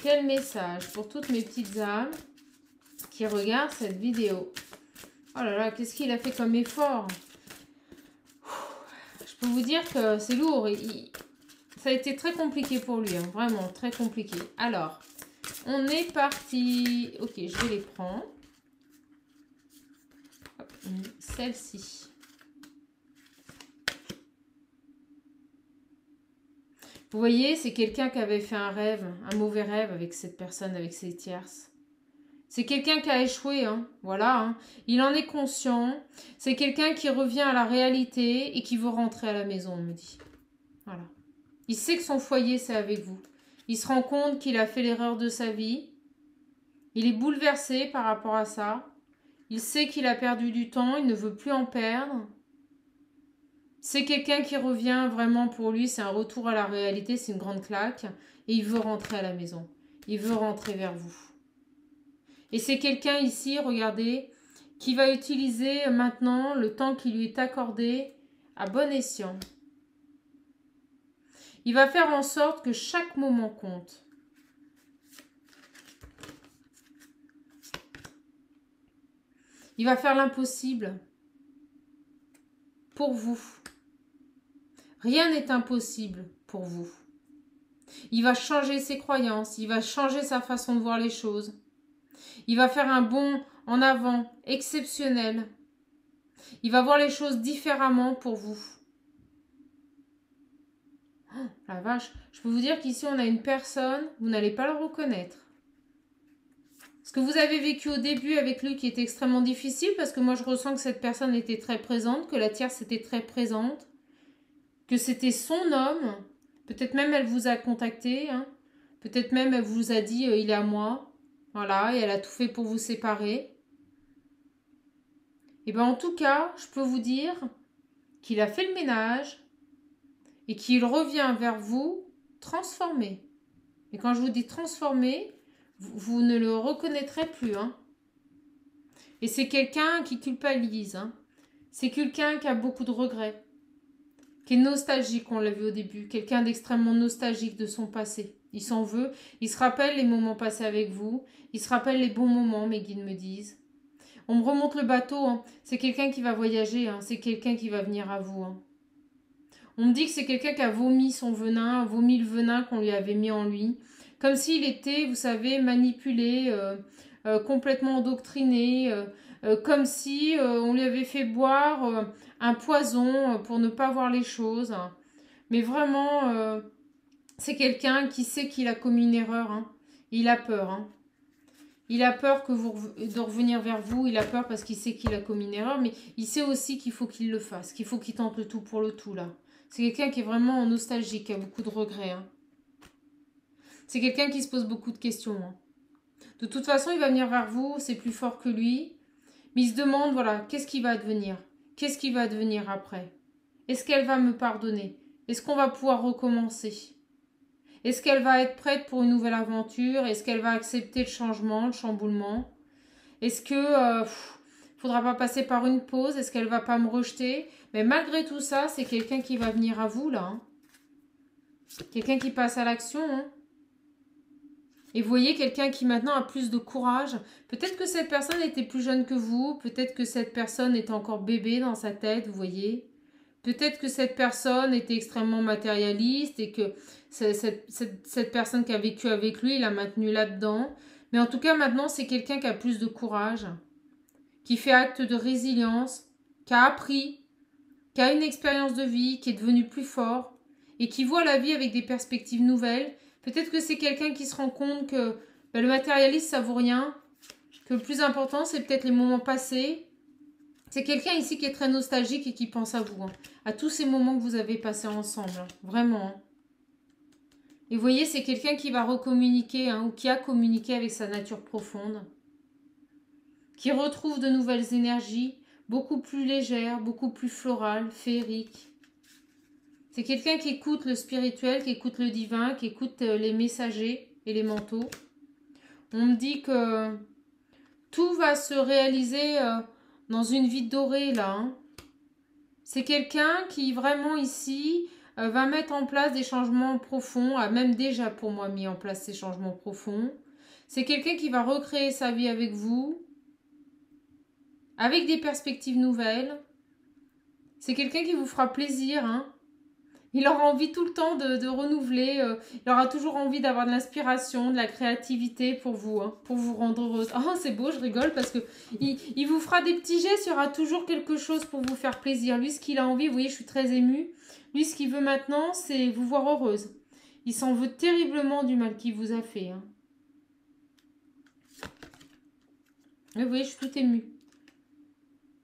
quel message pour toutes mes petites âmes qui regardent cette vidéo? Oh là là, qu'est-ce qu'il a fait comme effort? Je peux vous dire que c'est lourd. Ça a été très compliqué pour lui, hein, vraiment très compliqué. Alors, on est parti. Ok, je vais les prendre. Celle-ci. Vous voyez, c'est quelqu'un qui avait fait un rêve, un mauvais rêve avec cette personne, avec ses tierces. C'est quelqu'un qui a échoué, hein. Voilà. Hein. Il en est conscient. C'est quelqu'un qui revient à la réalité et qui veut rentrer à la maison, on me dit. Voilà. Il sait que son foyer, c'est avec vous. Il se rend compte qu'il a fait l'erreur de sa vie. Il est bouleversé par rapport à ça. Il sait qu'il a perdu du temps, il ne veut plus en perdre. C'est quelqu'un qui revient vraiment pour lui, c'est un retour à la réalité, c'est une grande claque. Et il veut rentrer à la maison. Il veut rentrer vers vous. Et c'est quelqu'un ici, regardez, qui va utiliser maintenant le temps qui lui est accordé à bon escient. Il va faire en sorte que chaque moment compte. Il va faire l'impossible pour vous. Rien n'est impossible pour vous. Il va changer ses croyances, il va changer sa façon de voir les choses. Il va faire un bond en avant exceptionnel. Il va voir les choses différemment pour vous. Oh, la vache, je peux vous dire qu'ici on a une personne, vous n'allez pas le reconnaître. Ce que vous avez vécu au début avec lui qui était extrêmement difficile, parce que moi je ressens que cette personne était très présente, que la tierce était très présente, que c'était son homme, peut-être même elle vous a contacté, hein. Peut-être même elle vous a dit il est à moi, voilà, et elle a tout fait pour vous séparer. Et bien en tout cas, je peux vous dire qu'il a fait le ménage et qu'il revient vers vous transformé. Et quand je vous dis transformé, vous ne le reconnaîtrez plus, hein. Et c'est quelqu'un qui culpabilise, hein. C'est quelqu'un qui a beaucoup de regrets, qui est nostalgique, on l'a vu au début, quelqu'un d'extrêmement nostalgique de son passé. Il s'en veut, il se rappelle les moments passés avec vous, il se rappelle les bons moments, mes guides me disent. On me remonte le bateau, hein. C'est quelqu'un qui va voyager, hein. C'est quelqu'un qui va venir à vous, hein. On me dit que c'est quelqu'un qui a vomi son venin, vomi le venin qu'on lui avait mis en lui, comme s'il était, vous savez, manipulé, complètement endoctriné, comme si on lui avait fait boire un poison pour ne pas voir les choses. Mais vraiment, c'est quelqu'un qui sait qu'il a commis une erreur, hein. Il a peur, hein. Il a peur de revenir vers vous, il a peur parce qu'il sait qu'il a commis une erreur, mais il sait aussi qu'il faut qu'il le fasse, qu'il faut qu'il tente le tout pour le tout, là. C'est quelqu'un qui est vraiment nostalgique, qui a beaucoup de regrets, hein. C'est quelqu'un qui se pose beaucoup de questions, hein. De toute façon, il va venir vers vous, c'est plus fort que lui, mais il se demande, voilà, qu'est-ce qui va advenir? Qu'est-ce qui va advenir après? Est-ce qu'elle va me pardonner? Est-ce qu'on va pouvoir recommencer? Est-ce qu'elle va être prête pour une nouvelle aventure? Est-ce qu'elle va accepter le changement, le chamboulement? Est-ce que faudra pas passer par une pause? Est-ce qu'elle va pas me rejeter? Mais malgré tout ça, c'est quelqu'un qui va venir à vous, là, hein. Quelqu'un qui passe à l'action, hein. Et vous voyez, quelqu'un qui maintenant a plus de courage. Peut-être que cette personne était plus jeune que vous. Peut-être que cette personne était encore bébé dans sa tête, vous voyez. Peut-être que cette personne était extrêmement matérialiste et que cette personne qui a vécu avec lui, il l'a maintenu là-dedans. Mais en tout cas, maintenant, c'est quelqu'un qui a plus de courage, qui fait acte de résilience, qui a appris, qui a une expérience de vie, qui est devenu plus fort et qui voit la vie avec des perspectives nouvelles. Peut-être que c'est quelqu'un qui se rend compte que le matérialisme, ça vaut rien, que le plus important, c'est peut-être les moments passés. C'est quelqu'un ici qui est très nostalgique et qui pense à vous, hein, à tous ces moments que vous avez passés ensemble, hein, vraiment. Hein. Et vous voyez, c'est quelqu'un qui va recommuniquer, hein, ou qui a communiqué avec sa nature profonde, qui retrouve de nouvelles énergies, beaucoup plus légères, beaucoup plus florales, féeriques. C'est quelqu'un qui écoute le spirituel, qui écoute le divin, qui écoute les messagers et les manteaux. On me dit que tout va se réaliser dans une vie dorée, là. Hein. C'est quelqu'un qui, vraiment, ici, va mettre en place des changements profonds, a même déjà, pour moi, mis en place ces changements profonds. C'est quelqu'un qui va recréer sa vie avec vous, avec des perspectives nouvelles. C'est quelqu'un qui vous fera plaisir, hein. Il aura envie tout le temps de renouveler. Il aura toujours envie d'avoir de l'inspiration, de la créativité pour vous, hein, pour vous rendre heureuse. Oh, c'est beau, je rigole parce que il vous fera des petits gestes. Il y aura toujours quelque chose pour vous faire plaisir. Lui, ce qu'il a envie, vous voyez, je suis très émue. Lui, ce qu'il veut maintenant, c'est vous voir heureuse. Il s'en veut terriblement du mal qu'il vous a fait. Hein. Et vous voyez, je suis toute émue.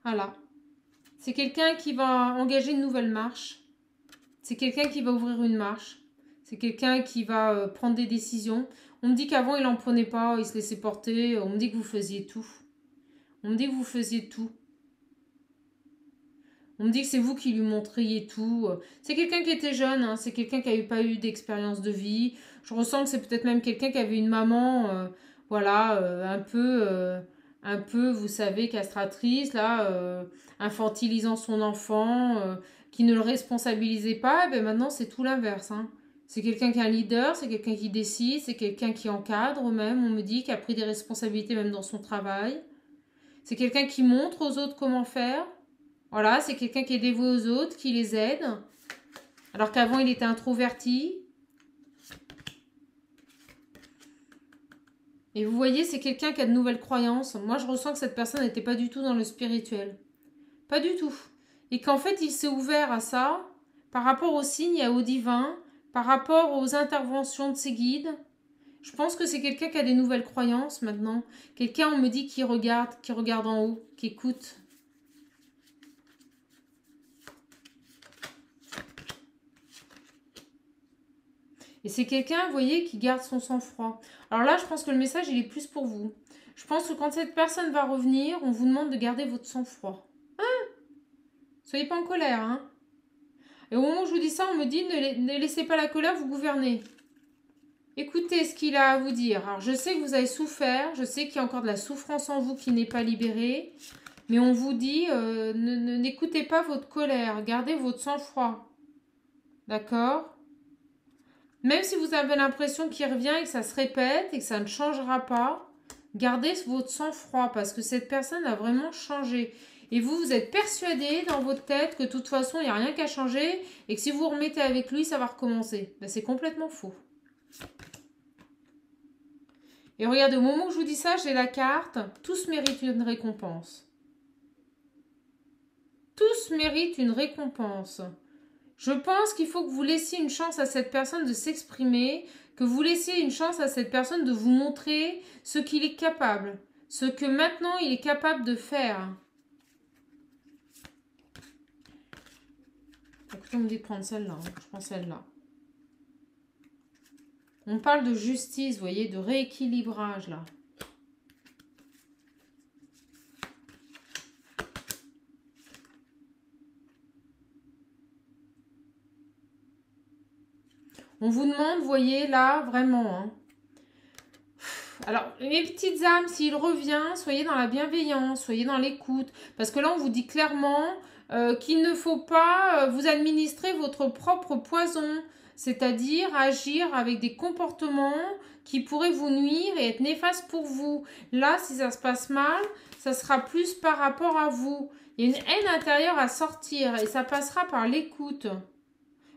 Voilà. C'est quelqu'un qui va engager une nouvelle marche. C'est quelqu'un qui va ouvrir une marche. C'est quelqu'un qui va prendre des décisions. On me dit qu'avant, il n'en prenait pas, il se laissait porter. On me dit que vous faisiez tout. On me dit que vous faisiez tout. On me dit que c'est vous qui lui montriez tout. C'est quelqu'un qui était jeune, hein. C'est quelqu'un qui n'avait pas eu d'expérience de vie. Je ressens que c'est peut-être même quelqu'un qui avait une maman, voilà, un peu, vous savez, castratrice, là, infantilisant son enfant, qui ne le responsabilisait pas. Ben maintenant, c'est tout l'inverse. Hein. C'est quelqu'un qui est un leader, c'est quelqu'un qui décide, c'est quelqu'un qui encadre même, on me dit, qui a pris des responsabilités même dans son travail. C'est quelqu'un qui montre aux autres comment faire. Voilà, c'est quelqu'un qui est dévoué aux autres, qui les aide. Alors qu'avant, il était introverti. Et vous voyez, c'est quelqu'un qui a de nouvelles croyances. Moi, je ressens que cette personne n'était pas du tout dans le spirituel. Pas du tout. Et qu'en fait, il s'est ouvert à ça par rapport aux signes et au divin, par rapport aux interventions de ses guides. Je pense que c'est quelqu'un qui a des nouvelles croyances maintenant. Quelqu'un, on me dit, qui regarde en haut, qui écoute. Et c'est quelqu'un, vous voyez, qui garde son sang-froid. Alors là, je pense que le message, il est plus pour vous. Je pense que quand cette personne va revenir, on vous demande de garder votre sang-froid. Soyez pas en colère, hein. Et au moment où je vous dis ça, on me dit, ne laissez pas la colère vous gouverner. Écoutez ce qu'il a à vous dire. Alors, je sais que vous avez souffert, je sais qu'il y a encore de la souffrance en vous qui n'est pas libérée, mais on vous dit, n'écoutez pas votre colère, gardez votre sang-froid. D'accord ? Même si vous avez l'impression qu'il revient et que ça se répète et que ça ne changera pas, gardez votre sang-froid parce que cette personne a vraiment changé. Et vous, vous êtes persuadé dans votre tête que de toute façon, il n'y a rien qu'à changer et que si vous vous remettez avec lui, ça va recommencer. Ben, c'est complètement faux. Et regardez, au moment où je vous dis ça, j'ai la carte. Tous méritent une récompense. Tous méritent une récompense. Je pense qu'il faut que vous laissiez une chance à cette personne de s'exprimer, que vous laissiez une chance à cette personne de vous montrer ce qu'il est capable, ce que maintenant il est capable de faire. Écoutez, on me dit de prendre celle-là, hein. Je prends celle-là. On parle de justice, vous voyez, de rééquilibrage là. On vous demande, vous voyez, là, vraiment. Hein. Alors, mes petites âmes, s'il revient, soyez dans la bienveillance, soyez dans l'écoute. Parce que là, on vous dit clairement qu'il ne faut pas vous administrer votre propre poison. C'est-à-dire agir avec des comportements qui pourraient vous nuire et être néfastes pour vous. Là, si ça se passe mal, ça sera plus par rapport à vous. Il y a une haine intérieure à sortir et ça passera par l'écoute.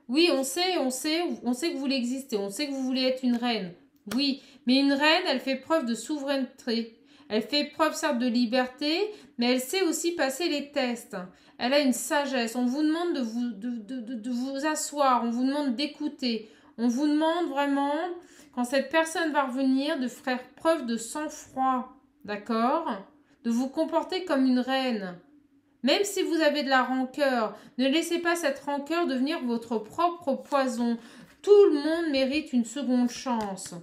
Oui, on sait que vous voulez exister, on sait que vous voulez être une reine. Oui, mais une reine, elle fait preuve de souveraineté. Elle fait preuve, certes, de liberté, mais elle sait aussi passer les tests. Elle a une sagesse. On vous demande de vous asseoir, on vous demande d'écouter. On vous demande vraiment, quand cette personne va revenir, de faire preuve de sang-froid. D'accord ? De vous comporter comme une reine. Même si vous avez de la rancœur, ne laissez pas cette rancœur devenir votre propre poison. Tout le monde mérite une seconde chance.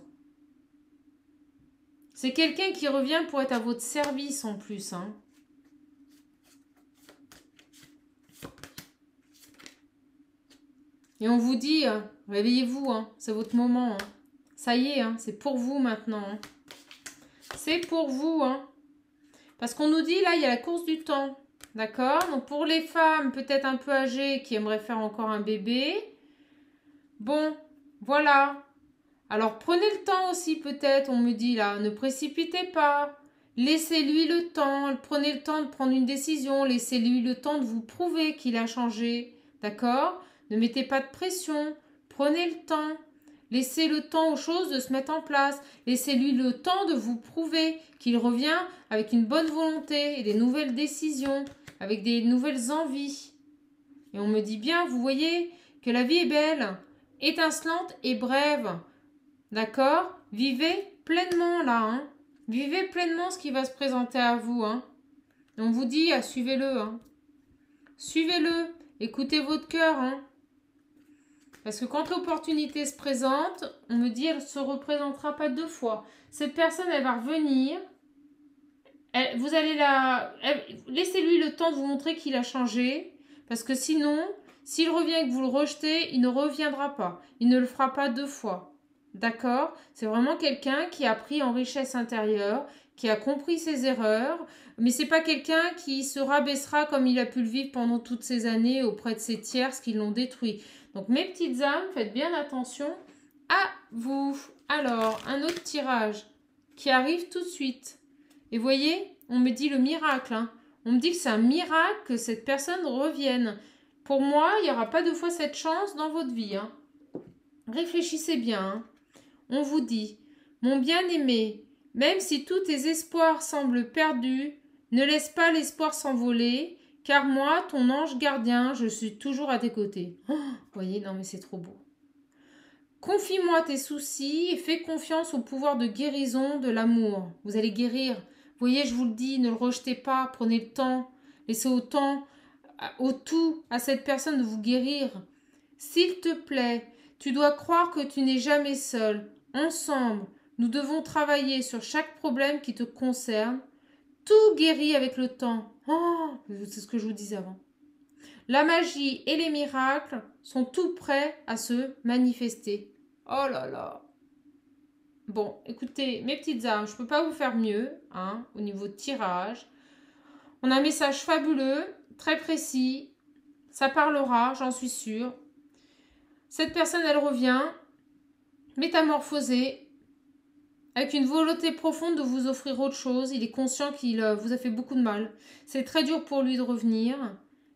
C'est quelqu'un qui revient pour être à votre service en plus. Hein. Et on vous dit, réveillez-vous, hein, c'est votre moment. Hein. Ça y est, hein, c'est pour vous maintenant. Hein. C'est pour vous. Hein. Parce qu'on nous dit, là, il y a la course du temps. D'accord? Donc pour les femmes peut-être un peu âgées qui aimeraient faire encore un bébé, bon, voilà. Alors prenez le temps aussi peut-être, on me dit là, ne précipitez pas. Laissez-lui le temps, prenez le temps de prendre une décision, laissez-lui le temps de vous prouver qu'il a changé. D'accord? Ne mettez pas de pression, prenez le temps. Laissez le temps aux choses de se mettre en place. Laissez-lui le temps de vous prouver qu'il revient avec une bonne volonté et des nouvelles décisions, avec des nouvelles envies. Et on me dit bien, vous voyez, que la vie est belle, étincelante et brève. D'accord? Vivez pleinement là. Hein. Vivez pleinement ce qui va se présenter à vous. Hein. Et on vous dit, suivez-le. Hein. Suivez-le. Écoutez votre cœur. Hein. Parce que quand l'opportunité se présente, on me dit, elle ne se représentera pas deux fois. Cette personne, elle va revenir. Vous allez laissez-lui le temps de vous montrer qu'il a changé. Parce que sinon, s'il revient et que vous le rejetez, il ne reviendra pas. Il ne le fera pas deux fois. D'accord? C'est vraiment quelqu'un qui a pris en richesse intérieure, qui a compris ses erreurs. Mais c'est pas quelqu'un qui se rabaissera comme il a pu le vivre pendant toutes ces années auprès de ses tierces qui l'ont détruit. Donc mes petites âmes, faites bien attention à vous. Alors, un autre tirage qui arrive tout de suite. Et voyez, on me dit le miracle. Hein. On me dit que c'est un miracle que cette personne revienne. Pour moi, il n'y aura pas deux fois cette chance dans votre vie. Hein. Réfléchissez bien. Hein. On vous dit, mon bien-aimé, Même si tous tes espoirs semblent perdus, ne laisse pas l'espoir s'envoler, car moi, ton ange gardien, je suis toujours à tes côtés. Oh, vous voyez, non mais c'est trop beau. Confie-moi tes soucis et fais confiance au pouvoir de guérison de l'amour. Vous allez guérir. Vous voyez, je vous le dis, ne le rejetez pas, prenez le temps, laissez au tout à cette personne de vous guérir. S'il te plaît, tu dois croire que tu n'es jamais seul. Ensemble, nous devons travailler sur chaque problème qui te concerne. Tout guérit avec le temps. Oh, c'est ce que je vous disais avant. La magie et les miracles sont tout prêts à se manifester. Oh là là. Bon, écoutez, mes petites âmes, je ne peux pas vous faire mieux au niveau de tirage. On a un message fabuleux, très précis. Ça parlera, j'en suis sûre. Cette personne, elle revient, métamorphosée, avec une volonté profonde de vous offrir autre chose. Il est conscient qu'il vous a fait beaucoup de mal. C'est très dur pour lui de revenir,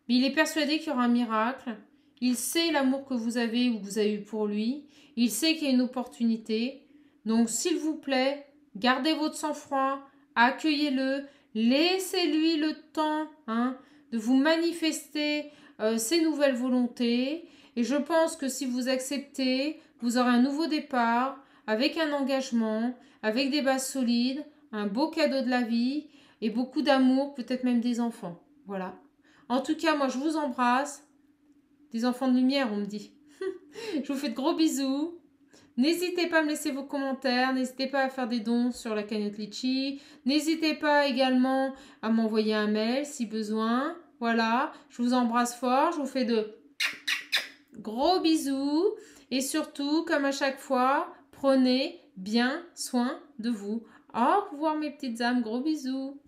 mais il est persuadé qu'il y aura un miracle. Il sait l'amour que vous avez ou que vous avez eu pour lui. Il sait qu'il y a une opportunité. Donc, s'il vous plaît, gardez votre sang-froid, accueillez-le, laissez-lui le temps de vous manifester ses nouvelles volontés. Et je pense que si vous acceptez, vous aurez un nouveau départ, avec un engagement, avec des bases solides, un beau cadeau de la vie et beaucoup d'amour, peut-être même des enfants. Voilà. En tout cas, moi, je vous embrasse. Des enfants de lumière, on me dit. Je vous fais de gros bisous. N'hésitez pas à me laisser vos commentaires. N'hésitez pas à faire des dons sur la cagnotte Litchi. N'hésitez pas également à m'envoyer un mail si besoin. Voilà. Je vous embrasse fort. Je vous fais de gros bisous. Et surtout, comme à chaque fois, prenez bien soin de vous. Au revoir mes petites âmes, gros bisous.